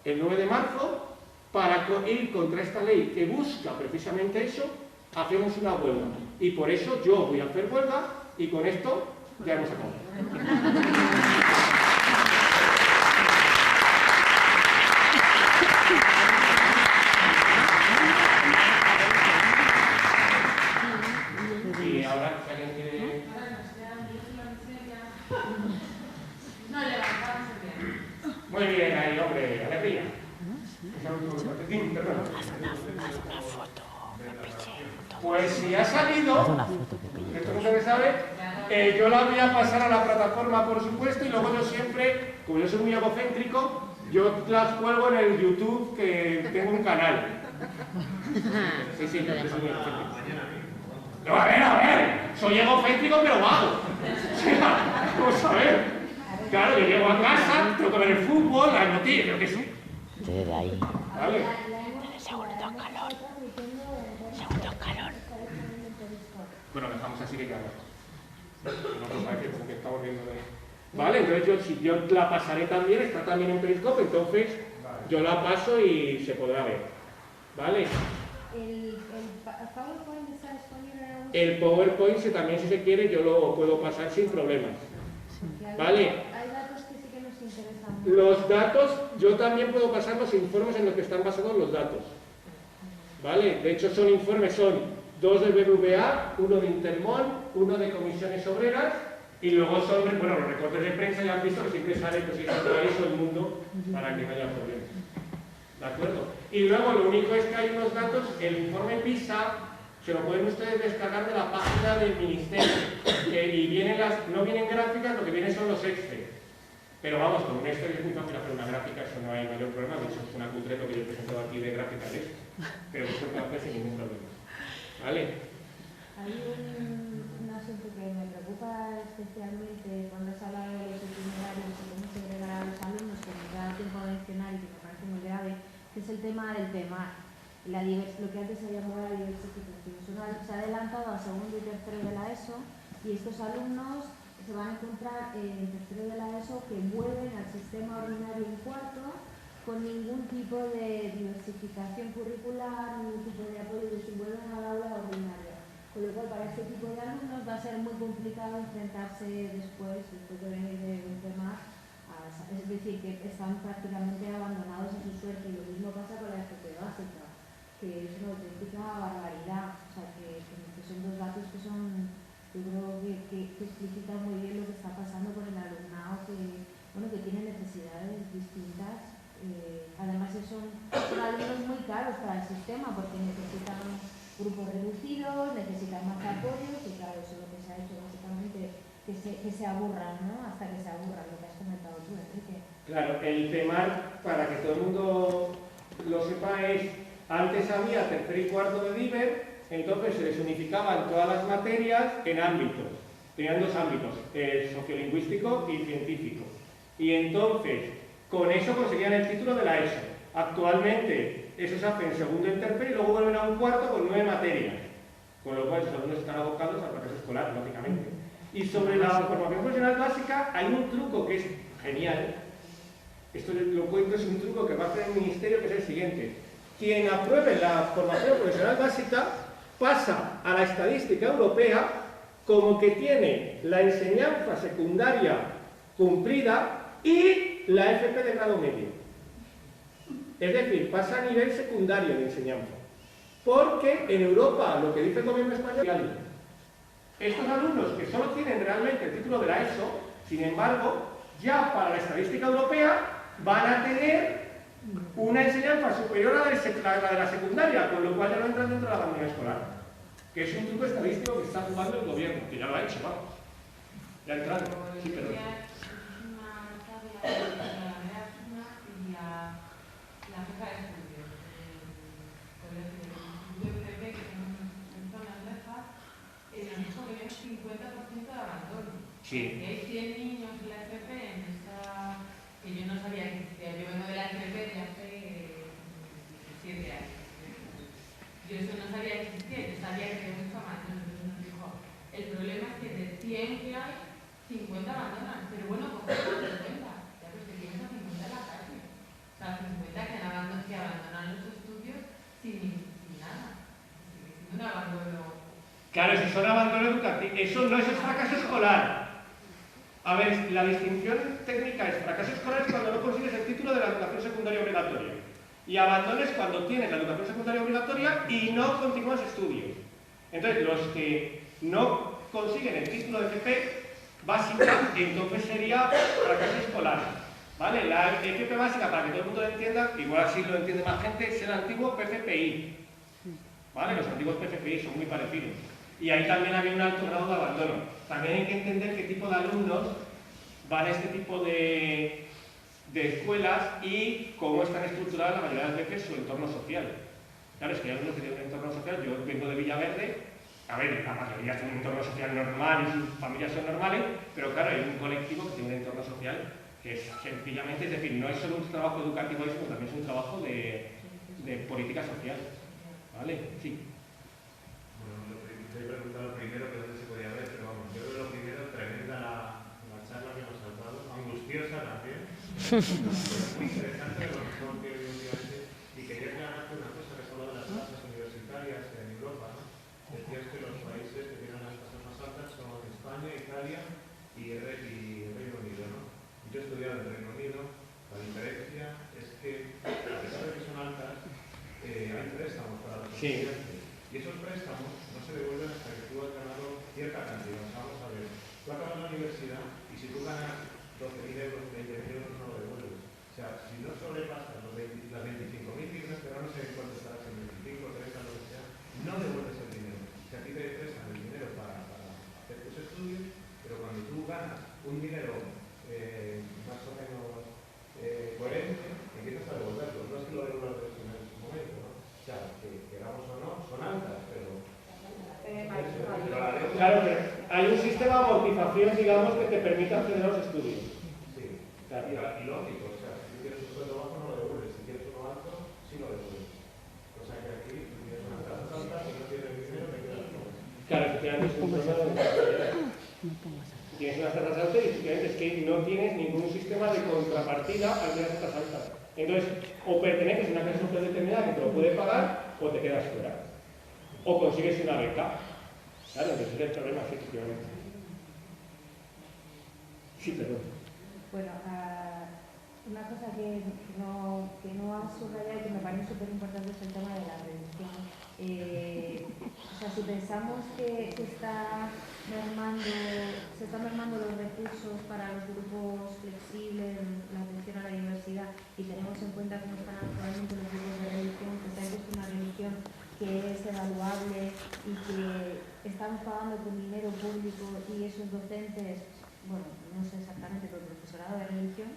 el 9 de marzo, para ir contra esta ley que busca precisamente eso, hacemos una huelga. Y por eso yo voy a hacer huelga y con esto ya hemos acabado. Y ahora, si alguien quiere... Muy bien, ahí, hombre, alegría. Pues si ha salido, esto no se me sabe, yo la voy a pasar a la plataforma, por supuesto, y luego yo siempre, como yo soy muy egocéntrico, yo las cuelgo en el YouTube, que tengo un canal. Sí, sí, yo soy muy egocéntrico. No, a ver, soy egocéntrico pero vago. O sea, vamos a ver. Claro, yo llego a casa, tengo que ver el fútbol, las noticias, yo qué sé. Desde ahí. ¿Vale? Segundo escalón. Segundo escalón. Bueno, dejamos así que claro. No nos parece como que estamos viendo de... Vale, entonces yo la pasaré también, está también en Periscope, entonces yo la paso y se podrá ver. ¿Vale? ¿El PowerPoint está disponible en algún sitio? El PowerPoint, también si se quiere, yo lo puedo pasar sin problemas. ¿Vale? Hay datos que sí que nos interesan. Los datos, yo también puedo pasar los informes en los que están basados los datos. ¿Vale? De hecho, son informes, son 2 del BBVA, 1 de Intermón, 1 de Comisiones Obreras, y luego sobre, bueno, los recortes de prensa ya han visto que siempre sale, pues si eso el mundo, para que no haya problemas. ¿De acuerdo? Y luego lo único es que hay unos datos, el informe PISA, se lo pueden ustedes descargar de la página del Ministerio, y vienen no vienen gráficas, lo que vienen son los Excel. Pero vamos, con un Excel es muy fácil hacer una gráfica, eso no hay mayor problema, de hecho es una cutre lo que yo he presentado aquí de gráfica de esto, pero eso se puede hacer sin ningún problema. ¿Vale? Hay un asunto que me preocupa especialmente cuando se habla de los itinerarios y cómo segregar a los alumnos, que me da tiempo a mencionar y que me parece muy grave, que es el tema del PEMAR, lo que antes se llamaba la diversificación. Se ha adelantado a segundo y tercero de la ESO y estos alumnos se van a encontrar en tercero de la ESO que vuelven al sistema ordinario en cuarto con ningún tipo de diversificación curricular, ningún tipo de apoyo, que se vuelven al aula ordinaria. Con lo cual, para este tipo de alumnos va a ser muy complicado enfrentarse después de venir de un tema, es decir, que están prácticamente abandonados a su suerte. Y lo mismo pasa con la FP básica, que es una auténtica barbaridad. O sea, que son dos datos que son, yo creo que explicitan muy bien lo que está pasando con el alumnado que tiene necesidades distintas. Además son alumnos muy caros para el sistema porque necesitan grupos reducidos, necesitan más apoyos y claro, eso es lo que se ha hecho básicamente, que se aburran, ¿no? Hasta que se aburran, lo que has comentado tú, Enrique. Claro, el PEMAR, para que todo el mundo lo sepa, es, antes había tercero y cuarto de DIVER, entonces se les unificaban todas las materias en ámbitos. Tenían 2 ámbitos, sociolingüístico y científico. Y entonces, con eso conseguían el título de la ESO. Actualmente, eso se hace en segundo y tercero y luego vuelven a un cuarto con 9 materias. Con lo cual, los alumnos están abocados al fracaso escolar, lógicamente. Y sobre la formación profesional básica, hay un truco que es genial. Esto lo cuento, es un truco que va a hacer el Ministerio, que es el siguiente. Quien apruebe la formación profesional básica pasa a la estadística europea como que tiene la enseñanza secundaria cumplida y la FP de grado medio. Es decir, pasa a nivel secundario de enseñanza. Porque en Europa, lo que dice el gobierno español, estos alumnos que solo tienen realmente el título de la ESO, sin embargo, ya para la estadística europea van a tener una enseñanza superior a la de la secundaria, con lo cual ya no entran dentro de la abandono escolar. Que es un truco estadístico que está jugando el gobierno, que ya lo ha hecho, vamos. Ya entrando. Sí, perdón. La jefa de estudios del Instituto de FP, que tenemos en zonas lejas, nos dijo que había un 50% de abandono. Sí. Que hay 100 niños en la FP, en esa, que yo no sabía que existía. Yo vengo de la FP de hace 17 años. Yo eso no sabía que existía, yo sabía que había mucho abandono. Entonces nos dijo, el problema es que de 100 que hay, 50 abandonan. Pero bueno, pues 50. Ya pues que tienes a 50 en la calle. O sea, 50 que abandonan los estudios sin nada. Sin un abandono. Claro, si son abandono educativo, eso no es fracaso escolar. A ver, la distinción técnica es fracaso escolar es cuando no consigues el título de la educación secundaria obligatoria. Y abandono es cuando tienes la educación secundaria obligatoria y no continúas estudios. Entonces, los que no consiguen el título de FP básica, entonces sería fracaso escolar. ¿Vale? La FP básica, para que todo el mundo lo entienda, igual así lo entiende más gente, es el antiguo PFPI. ¿Vale? Los antiguos PFPI son muy parecidos. Y ahí también había un alto grado de abandono. También hay que entender qué tipo de alumnos van a este tipo de escuelas y cómo están estructuradas la mayoría de las veces su entorno social. Claro, es que hay alumnos que tienen un entorno social, yo vengo de Villaverde, a ver, la mayoría tiene un entorno social normal y sus familias son normales, pero claro, hay un colectivo que tiene un entorno social que es sencillamente, es decir, no es solo un trabajo educativo, sino también es un trabajo de política social. ¿Vale? Sí. Bueno, te he preguntado primero que dónde se podía ver, pero vamos, yo creo lo primero, tremenda la charla que nos has dado, angustiosa también, muy interesante de lo mejor que he oído últimamente, y quería aclararte una cosa que has hablado de las tasas universitarias en Europa, ¿no? Decías que los países que tienen las tasas más altas son España, Italia y el Reino yo he estudiado en Reino Unido, la diferencia es que, a pesar de que son altas, hay préstamos para los estudiantes. Y esos préstamos no se devuelven hasta que tú has ganado cierta cantidad. O sea, vamos a ver, tú acabas la universidad y si tú ganas 12.000 euros, 20.000 euros, no lo devuelves. O sea, si no sobrepasas las 25.000 cifras, que ahora no sé en cuánto estarás, en 25, 30, lo que sea, no devuelves el dinero. O sea, a ti te prestan el dinero para hacer tus estudios, pero cuando tú ganas un dinero más o menos coherente, empiezas a devolverlo. No es que lo devuelvas en ese momento, ¿no? O sea, que queramos o no, son altas, pero... Claro, pero hay un sistema de amortización, digamos, que te permite acceder a los estudios. Sí, claro. Y lógico, o sea, si tú quieres un sueldo bajo no lo devuelves, si quieres uno alto, sí lo devuelves. O sea que aquí, si tienes unas tasas altas y no tienes dinero, te quedas con eso. Claro, efectivamente es un problema de... Tienes unas tasas altas y efectivamente es que no tienes ningún sistema de contrapartida al tener tasas altas. Entonces, o perteneces a una clase social determinada que te lo puede pagar, o te quedas fuera. O consigues una beca. Claro, entonces el problema es efectivamente. Sí, perdón. Bueno, una cosa que no has subrayado y que me parece súper importante es el tema de la religión. O sea, si pensamos que se están mermando los recursos para los grupos flexibles, la atención a la diversidad, y tenemos en cuenta cómo están actualmente los grupos de religión, que se ha visto una religión que es evaluable y que estamos pagando con dinero público y esos docentes, bueno, no sé exactamente, pero el profesorado de religión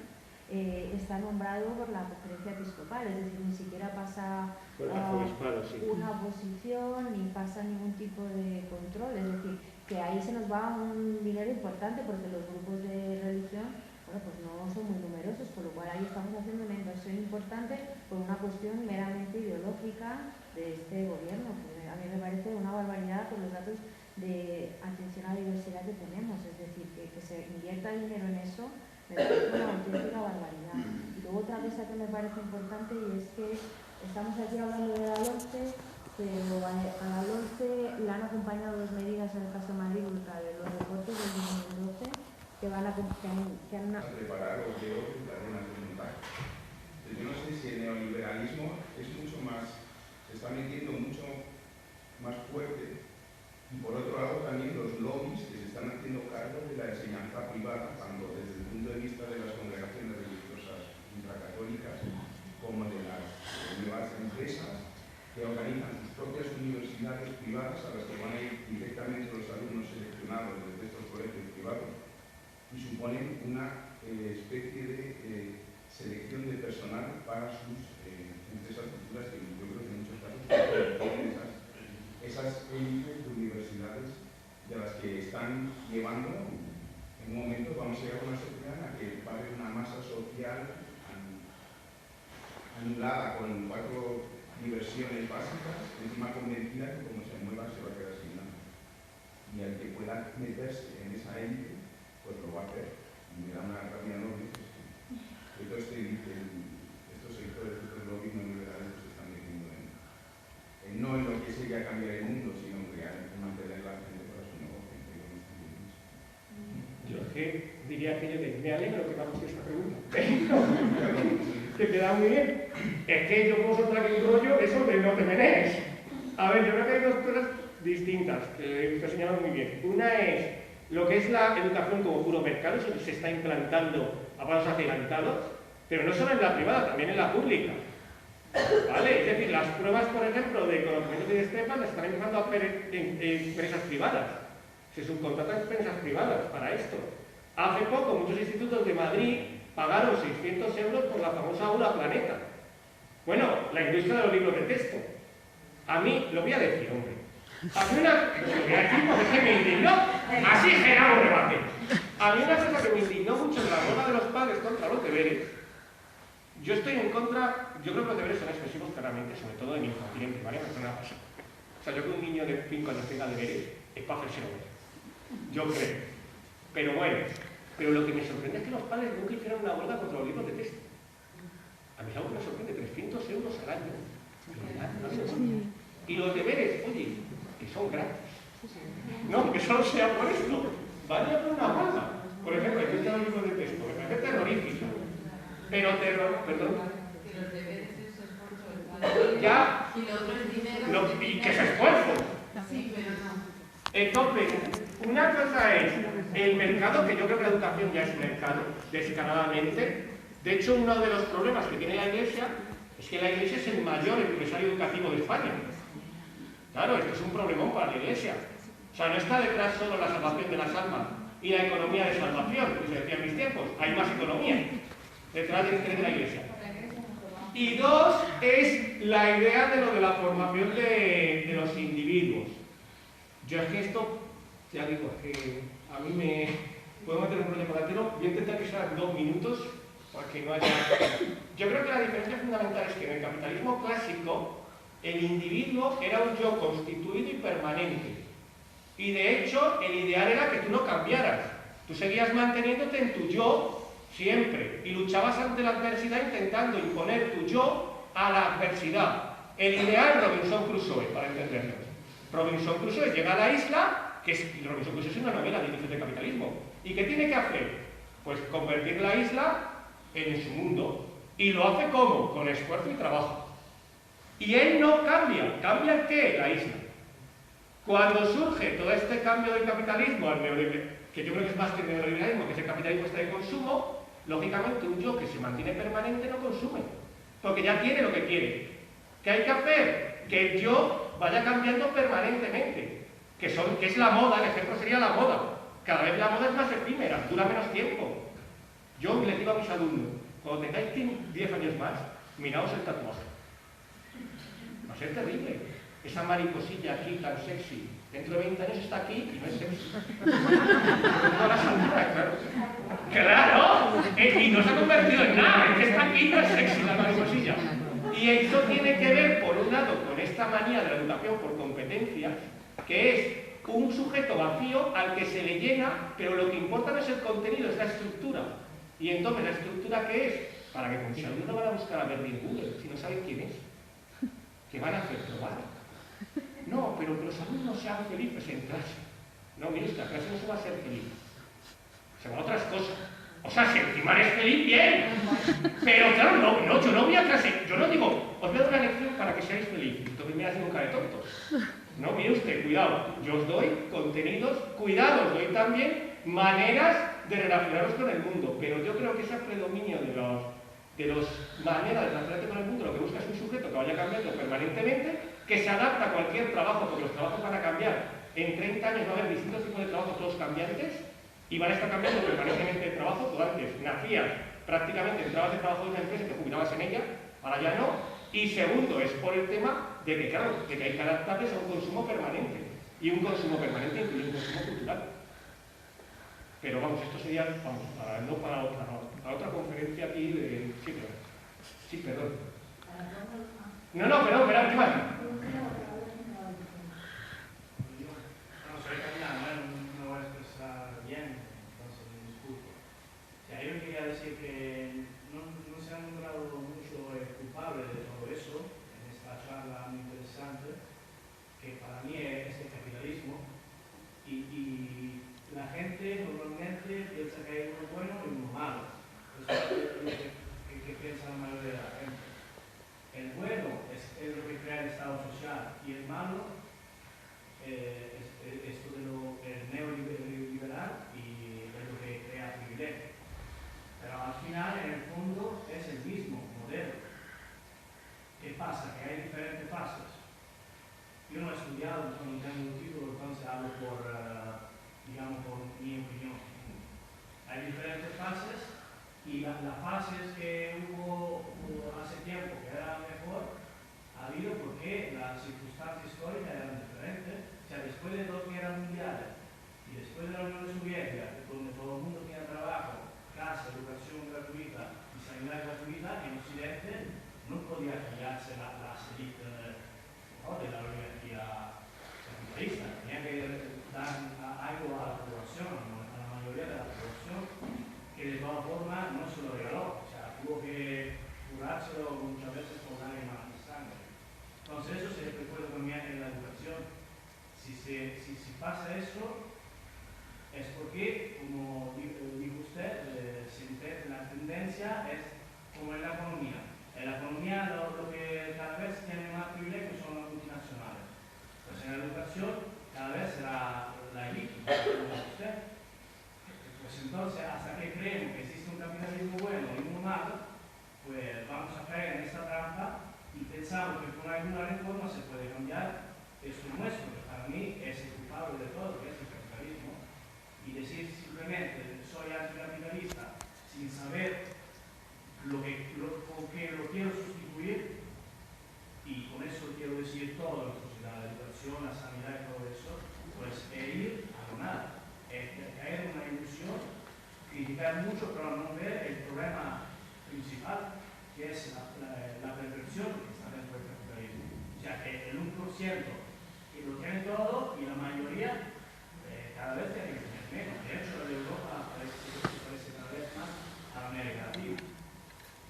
está nombrado por la conferencia episcopal, es decir, ni siquiera pasa una oposición ni pasa ningún tipo de control, es decir, que ahí se nos va un dinero importante porque los grupos de religión, bueno, pues no son muy numerosos, por lo cual ahí estamos haciendo una inversión importante por una cuestión meramente ideológica de este gobierno, que a mí me parece una barbaridad con los datos de atención a la diversidad que tenemos, es decir, que se invierta dinero en eso me parece una auténtica barbaridad. Y luego otra cosa que me parece importante y es que estamos aquí hablando de la LOMCE, pero a la LOMCE le han acompañado dos medidas en el caso de Madrid, la de los recortes del 2012, que han preparar o de otro plan nacional. Yo no sé si el neoliberalismo es mucho más, se está metiendo mucho más fuerte, y por otro lado también los lobbies que se están haciendo cargo de la enseñanza privada, tanto desde el punto de vista de las congregaciones religiosas ultracatólicas como de las nuevas empresas que organizan sus propias universidades privadas a las que van a ir directamente los alumnos seleccionados desde estos colegios privados y suponen una especie de selección de personal para sus empresas futuras que yo creo que en muchos casos tienen esas élites de universidades de las que están llevando en un momento vamos a llegar a una sociedad en la que va a haber una masa social anulada con 4 diversiones básicas, encima convencida que como se mueva se va a quedar sin nada. Y el que pueda meterse en esa élite, pues lo va a hacer. Y me da una rabia enorme. Estos sectores, estos lobbies neoliberales se están metiendo no en lo que sería cambiar el mundo, sino en mantener la gente para su negocio. Yo es que diría aquello de me alegro que me hagas esa pregunta. Que queda muy bien. Es que yo puedo soltar aquí un rollo, eso de no te menees. A ver, yo creo que hay dos cosas distintas que usted señala muy bien. Una es lo que es la educación como puro mercado, eso que se está implantando a pasos agigantados, pero no solo en la privada, también en la pública. ¿Vale? Es decir, las pruebas, por ejemplo, de conocimientos y destrezas las están empezando a hacer en empresas privadas. Se subcontratan empresas privadas para esto. Hace poco, muchos institutos de Madrid pagaron 600 euros por la famosa aula Planeta. Bueno, la industria de los libros de texto. A mí, lo voy a decir, hombre. A mí lo voy a decir porque es que me indignó. Así generamos debate. A mí una cosa que me indignó mucho de la huelga de los padres contra los deberes. Yo estoy en contra, yo creo que los deberes son excesivos claramente, sobre todo en infantil y en primaria, me suena pasar. O sea, yo que un niño de 5 años tenga deberes es para hacerse lo bueno. Yo creo. Pero bueno, pero lo que me sorprende es que los padres nunca hicieron una huelga contra los libros de texto. A mí es algo que me sorprende, 300 euros al año. Y los deberes, oye, que son gratis. No, que solo sea por esto. Vaya por una huelga. Por ejemplo, hay un libro de texto, me parece terrorífica. Pero perdón. Que los deberes es esfuerzo. Ya. Y lo otro es dinero. Y que se esfuerzo. Sí, pero no. Entonces, una cosa es el mercado, que yo creo que la educación ya es mercado, descaradamente. De hecho, uno de los problemas que tiene la Iglesia es que la Iglesia es el mayor empresario educativo de España. Claro, esto es un problemón para la Iglesia. O sea, no está detrás solo la salvación de las almas y la economía de salvación, que se decía en mis tiempos. Hay más economía detrás de la Iglesia. Y dos, es la idea de lo de la formación de los individuos. Yo es que esto, ya digo, es que a mí me puedo meter un rollo palatero. Voy a intentar que sean 2 minutos para que no haya... Yo creo que la diferencia fundamental es que en el capitalismo clásico el individuo era un yo constituido y permanente. Y de hecho el ideal era que tú no cambiaras. Tú seguías manteniéndote en tu yo siempre y luchabas ante la adversidad intentando imponer tu yo a la adversidad. El ideal Robinson Crusoe, para entendernos. Robinson Crusoe llega a la isla, Robinson Crusoe es una novela de inicios del capitalismo. ¿Y qué tiene que hacer? Pues convertir la isla en su mundo. ¿Y lo hace cómo? Con esfuerzo y trabajo. Y él no cambia. ¿Cambia qué? La isla. Cuando surge todo este cambio del capitalismo al neoliberalismo, que yo creo que es más que el neoliberalismo, que es el capitalismo este de consumo, lógicamente un yo que se mantiene permanente no consume. Porque ya quiere lo que quiere. ¿Qué hay que hacer? Que el yo vaya cambiando permanentemente. Que es la moda, el ejemplo sería la moda. Cada vez la moda es más efímera, dura menos tiempo. Yo les digo a mis alumnos, cuando tengáis 10 años más, miraos el tatuaje. Va a ser terrible. Esa mariposilla aquí tan sexy, dentro de 20 años está aquí y no es sexy. No la saldrá, claro. ¡Claro! Y no se ha convertido en nada, es que está aquí y no es sexy la mariposilla. Y eso tiene que ver, por un lado, con esta manía de la educación por competencias, que es un sujeto vacío al que se le llena, pero lo que importa no es el contenido, es la estructura. Y entonces, ¿la estructura qué es? Para que con sus alumnos no van a buscar a Berlín en Google, si no saben quién es. ¿Qué van a hacer? Probar. No, pero que los alumnos sean felices en clase. No, mire usted, la clase no se va a ser feliz. Se van a otras cosas. O sea, si encima eres feliz, bien. Pero claro, no, yo no voy a clase. Yo no digo, os voy a dar una lección para que seáis felices. Entonces me hacen un cara de tontos. No, mire usted, cuidado. Yo os doy contenidos, cuidado, os doy también maneras de relacionaros con el mundo. Pero yo creo que ese predominio de los maneras de relacionarte con el mundo, lo que busca es un sujeto que vaya cambiando permanentemente, que se adapta a cualquier trabajo, porque los trabajos van a cambiar. En 30 años va a haber distintos tipos de trabajos, todos cambiantes, y van a estar cambiando permanentemente de trabajo. Tú antes nacías prácticamente, entrabas de trabajo de una empresa y te jubilabas en ella, ahora ya no. Y segundo, es por el tema de que, claro, de que hay que adaptarse a un consumo permanente. Y un consumo permanente incluye un consumo cultural. Pero vamos, esto sería, vamos, no para otra conferencia aquí de... Sí, perdón. No, perdón, ¿qué más? Soy Camila, no voy a expresar bien, entonces me disculpo. Yo quería decir que no se han nombrado mucho culpable de todo eso en esta charla muy interesante, que para mí es el capitalismo, y la gente normalmente piensa que hay uno bueno y uno malo. Eso es lo que piensa la mayoría de la gente. El bueno es lo que crea el Estado social y el malo esto de el neoliberal y es lo que crea privilegio. Pero al final, en el fondo, es el mismo modelo. ¿Qué pasa? Que hay diferentes fases. Yo no he estudiado, no tengo un título, entonces hablo por mi opinión. Hay diferentes fases y las fases que hubo hace tiempo que eran mejor ha habido porque las circunstancias históricas eran diferentes. O sea, después de 2 guerras mundiales y después de la Unión Soviética, donde todo el mundo tenía trabajo, casa, educación gratuita y sanidad gratuita, en Occidente no podía cambiarse la élite de la oligarquía capitalista. Tenía que dar algo a la población, a la mayoría de la población, que de todas formas no se lo regaló. O sea, tuvo que curárselo muchas veces con lágrimas de sangre. Entonces eso se puede cambiar en la educación. Si pasa eso, es porque, como dijo usted, la tendencia es como en la economía. En la economía lo que cada vez tiene más privilegios son las multinacionales. Pues en la educación cada vez será la élite, como dice usted. Pues entonces, hasta que creemos que existe un capitalismo bueno y uno malo, pues vamos a caer en esta trampa y pensamos que con alguna reforma se puede cambiar esto nuestro, que para mí es el culpable de todo, que es el capitalismo. Y decir simplemente soy anticapitalista sin saber con qué lo quiero sustituir, y con eso quiero decir todo, la educación, la sanidad y todo eso, pues es ir a lo nada, es caer en una ilusión, criticar mucho pero no ver el problema principal, que es la perversión que está dentro del capitalismo. O sea, que el 1% que lo tiene todo y la mayoría cada vez tiene que tener menos. De hecho, en Europa parece cada vez más a América Latina.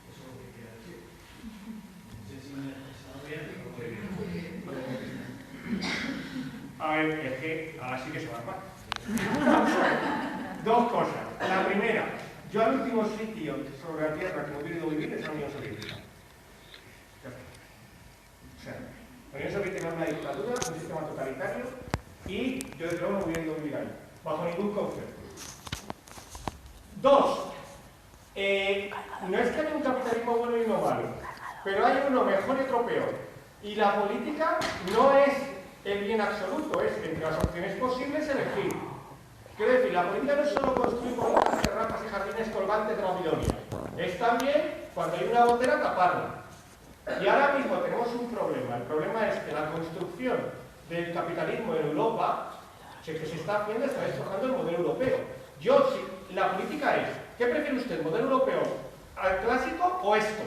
Eso es lo que quiero decir. No sé si me he expresado bien, pero A ver, es que ahora sí que se va a armar. Dos cosas. La primera, yo al último sitio sobre la Tierra que me he querido vivir es la Unión Soviética. O sea, la Unión Soviética es una dictadura, un sistema totalitario, y yo desde luego no voy a ir a vivir ahí, bajo ningún concepto. Dos, no es que haya un capitalismo bueno y uno malo, pero hay uno mejor y otro peor. Y la política no es el bien absoluto, es entre las opciones posibles elegir. Quiero decir, la política no es solo construir bonitas terrazas y jardines colgantes de Babilonia, es también, cuando hay una gotera, taparla. Y ahora mismo tenemos un problema. El problema es que la construcción del capitalismo en Europa, que se está haciendo, está destrozando el modelo europeo. La política es, ¿qué prefiere usted, modelo europeo al clásico o esto?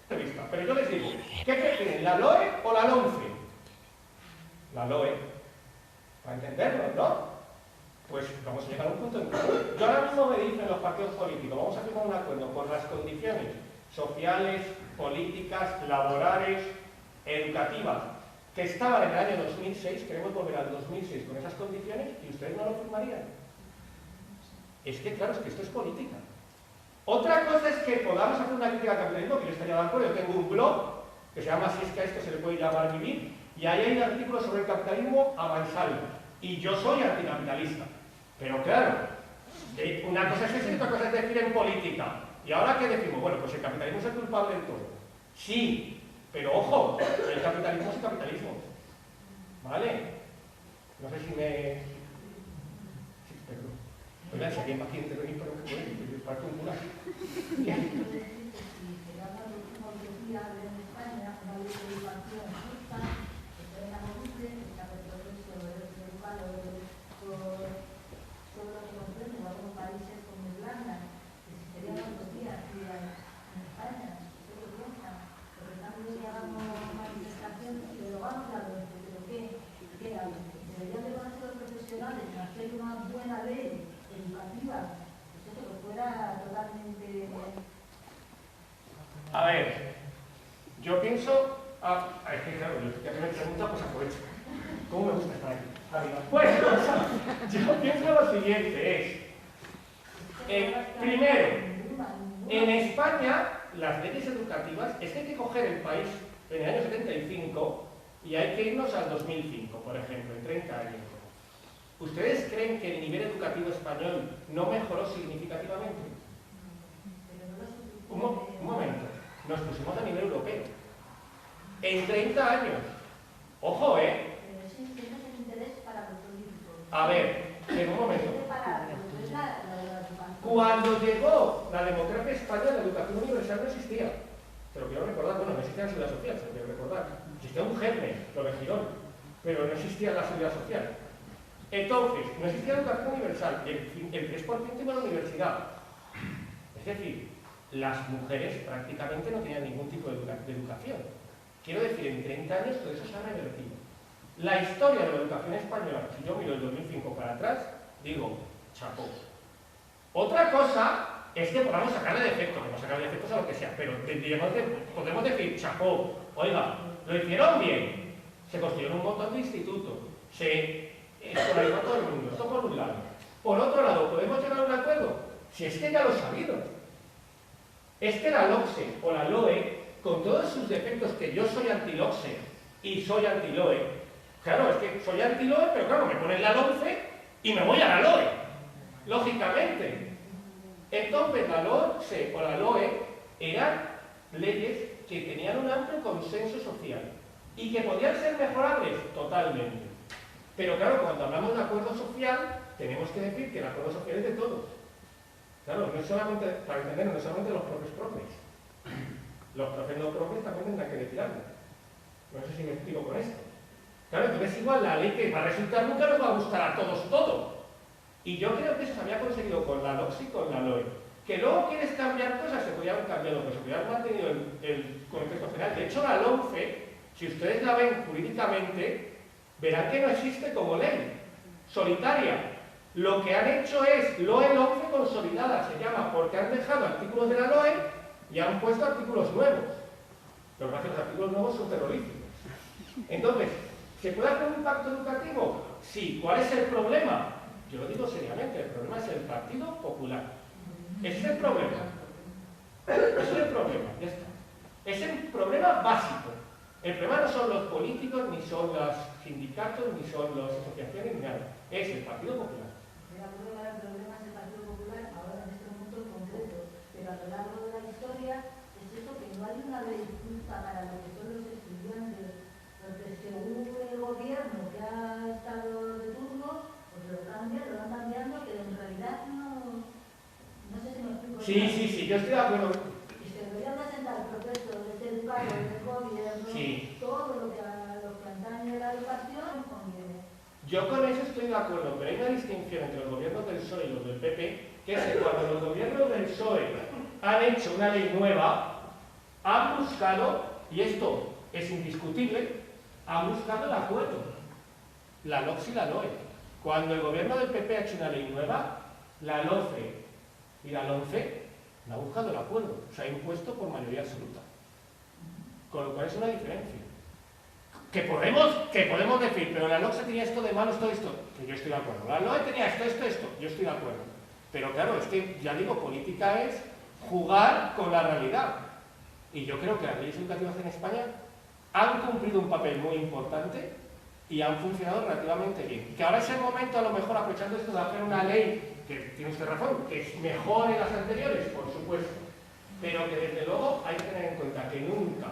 Pero yo les digo, ¿qué prefieren, la LOE o la LOMCE? La LOE, para entenderlo, ¿no? Pues vamos a llegar a un punto en común. Yo ahora mismo me dicen los partidos políticos, vamos a firmar un acuerdo por las condiciones sociales, políticas, laborales, educativas, que estaban en el año 2006, queremos volver al 2006 con esas condiciones, y ustedes no lo firmarían. Es que, claro, es que esto es política. Otra cosa es que podamos hacer una crítica al capitalismo, que yo estaría de acuerdo. Yo tengo un blog que se llama Si es que a esto se le puede llamar vivir, y ahí hay artículos sobre el capitalismo a mansalva. Y yo soy anticapitalista. Pero claro, una cosa es eso y otra cosa es decir en política. ¿Y ahora qué decimos? Bueno, pues el capitalismo es el culpable de todo. Sí, pero ojo, el capitalismo es el capitalismo. ¿Vale? No sé si me... Sí, perdón. Oigan, si alguien va aquí a intervenir, pero que puede, que yo parto un culo así. A ver, yo pienso... es que claro, ya que me pregunta, pues aprovecho. ¿Cómo me gusta estar aquí? Arriba. Pues, yo pienso lo siguiente, primero, en España, las leyes educativas, es que hay que coger el país en el año 75 y hay que irnos al 2005, por ejemplo, en 30 años. ¿Ustedes creen que el nivel educativo español no mejoró significativamente? Un momento. Nos pusimos a nivel europeo. En 30 años. Ojo, ¿eh? A ver, en un momento. Cuando llegó la democracia española, la educación universal no existía. Te lo quiero recordar. Bueno, no existía la seguridad social, te lo quiero recordar. Existía un germen, lo de Girón, pero no existía la seguridad social. Entonces, no existía la educación universal. El 3% iba a la universidad. Es decir, las mujeres prácticamente no tenían ningún tipo de educación. Quiero decir, en 30 años todo eso se ha revertido. La historia de la educación española, si yo miro el 2005 para atrás, digo, chapó. Otra cosa es que podamos sacarle defectos, podemos sacarle defectos a lo que sea, pero podemos decir, chapó, oiga, lo hicieron bien, se construyeron un montón de institutos, se escolarizó a todo el mundo, esto por un lado. Por otro lado, ¿podemos llegar a un acuerdo? Si es que ya lo he sabido. Es que la LOCSE o la LOE, con todos sus defectos, que yo soy anti-LOCSE y soy anti-LOE, claro, es que soy anti-LOE, pero claro, me ponen la LOMCE y me voy a la LOE, lógicamente. Entonces, la LOCSE o la LOE eran leyes que tenían un amplio consenso social y que podían ser mejorables totalmente. Pero claro, cuando hablamos de acuerdo social, tenemos que decir que el acuerdo social es de todos. Claro, no es solamente, para entenderlo, no es solamente los profes. Los profes no profes también tendrán que decir algo. No sé si me explico con esto. Claro, entonces igual la ley que va a resultar nunca nos va a gustar a todos todo. Y yo creo que eso se había conseguido con la LOCSE y con la LOE. Que luego quieres cambiar cosas, se podía haber cambiado, pero se podía haber mantenido el contexto general. De hecho, la LOMCE, si ustedes la ven jurídicamente, verán que no existe como ley solitaria. Lo que han hecho es LOE-LOMCE consolidada, se llama, porque han dejado artículos de la LOE y han puesto artículos nuevos. Lo que pasa es que los artículos nuevos son terroríficos. Entonces, ¿se puede hacer un pacto educativo? Sí. ¿Cuál es el problema? Yo lo digo seriamente, el problema es el Partido Popular. Ese es el problema. Ese es el problema, ya está. Es el problema básico. El problema no son los políticos, ni son los sindicatos, ni son las asociaciones, ni nada. Es el Partido Popular. El problema es el Partido Popular, ahora en este momento concreto, pero a lo largo de la historia es eso, que no hay una ley justa para lo que son los estudiantes, porque según el gobierno que ha estado de turno, pues lo van cambiando, pero en realidad no sé si me explico. Sí, yo estoy de acuerdo. Y se deberían de sentar procesos de ser educado del gobierno, Sí. todo lo que antaño era educación conviene. Yo con eso estoy de acuerdo, pero hay una distinción entre los gobiernos del PSOE y los del PP, que es que cuando los gobiernos del PSOE han hecho una ley nueva, han buscado, y esto es indiscutible, han buscado el acuerdo. La LOCSE y la LOE. Cuando el gobierno del PP ha hecho una ley nueva, la LOCE y la LOMCE no han buscado el acuerdo, se ha impuesto por mayoría absoluta. Con lo cual es una diferencia. Que podemos decir, pero la LOCSE tenía esto de malo, esto, que yo estoy de acuerdo. La LOE tenía esto, yo estoy de acuerdo. Pero claro, es que, ya digo, política es jugar con la realidad. Y yo creo que las leyes educativas en España han cumplido un papel muy importante y han funcionado relativamente bien. Que ahora es el momento, a lo mejor, aprovechando esto, de hacer una ley, que tiene usted razón, que es mejor en las anteriores, por supuesto, pero que desde luego hay que tener en cuenta que nunca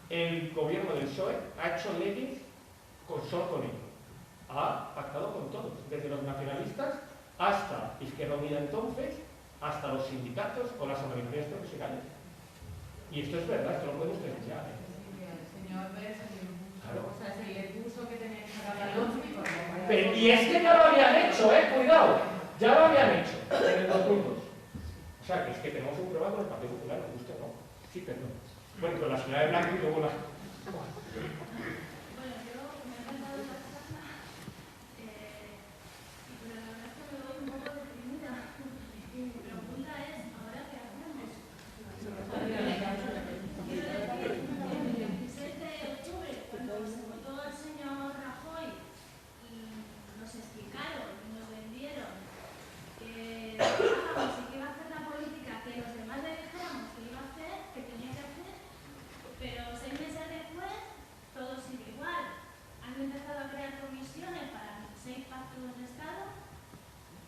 el gobierno del PSOE ha hecho leyes solo con ellos. Ha pactado con todos, desde los nacionalistas hasta Izquierda Unida entonces, hasta los sindicatos o las organizaciones profesionales. Y esto es verdad, esto lo pueden ustedes ya. El señor Bess se le puso, Claro. o sea, se le puso que tenía que sacar la LOMCE y por Pero, y es que ya lo habían hecho, cuidado, ya lo habían hecho en el 2002. O sea, que es que tenemos un problema con el Partido Popular, nos gusta, ¿no? Sí, perdón. Bueno, con la ciudad de Blanco y luego la... Bueno, yo me he encantado la charla, pero la verdad es que me voy un poco deprimida. Y mi pregunta es, ¿ahora qué hacemos? Quiero decir, el 26 de octubre, cuando se votó el señor Rajoy, nos explicaron y nos vendieron que trabajábamos y que iba a hacer la política que los demás le dijéramos que iba a hacer, que tenía que hacer, pero 6 meses después todo sigue igual. Han empezado a crear comisiones para 6 pactos de Estado,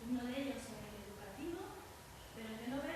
uno de ellos es educativo, pero yo no veo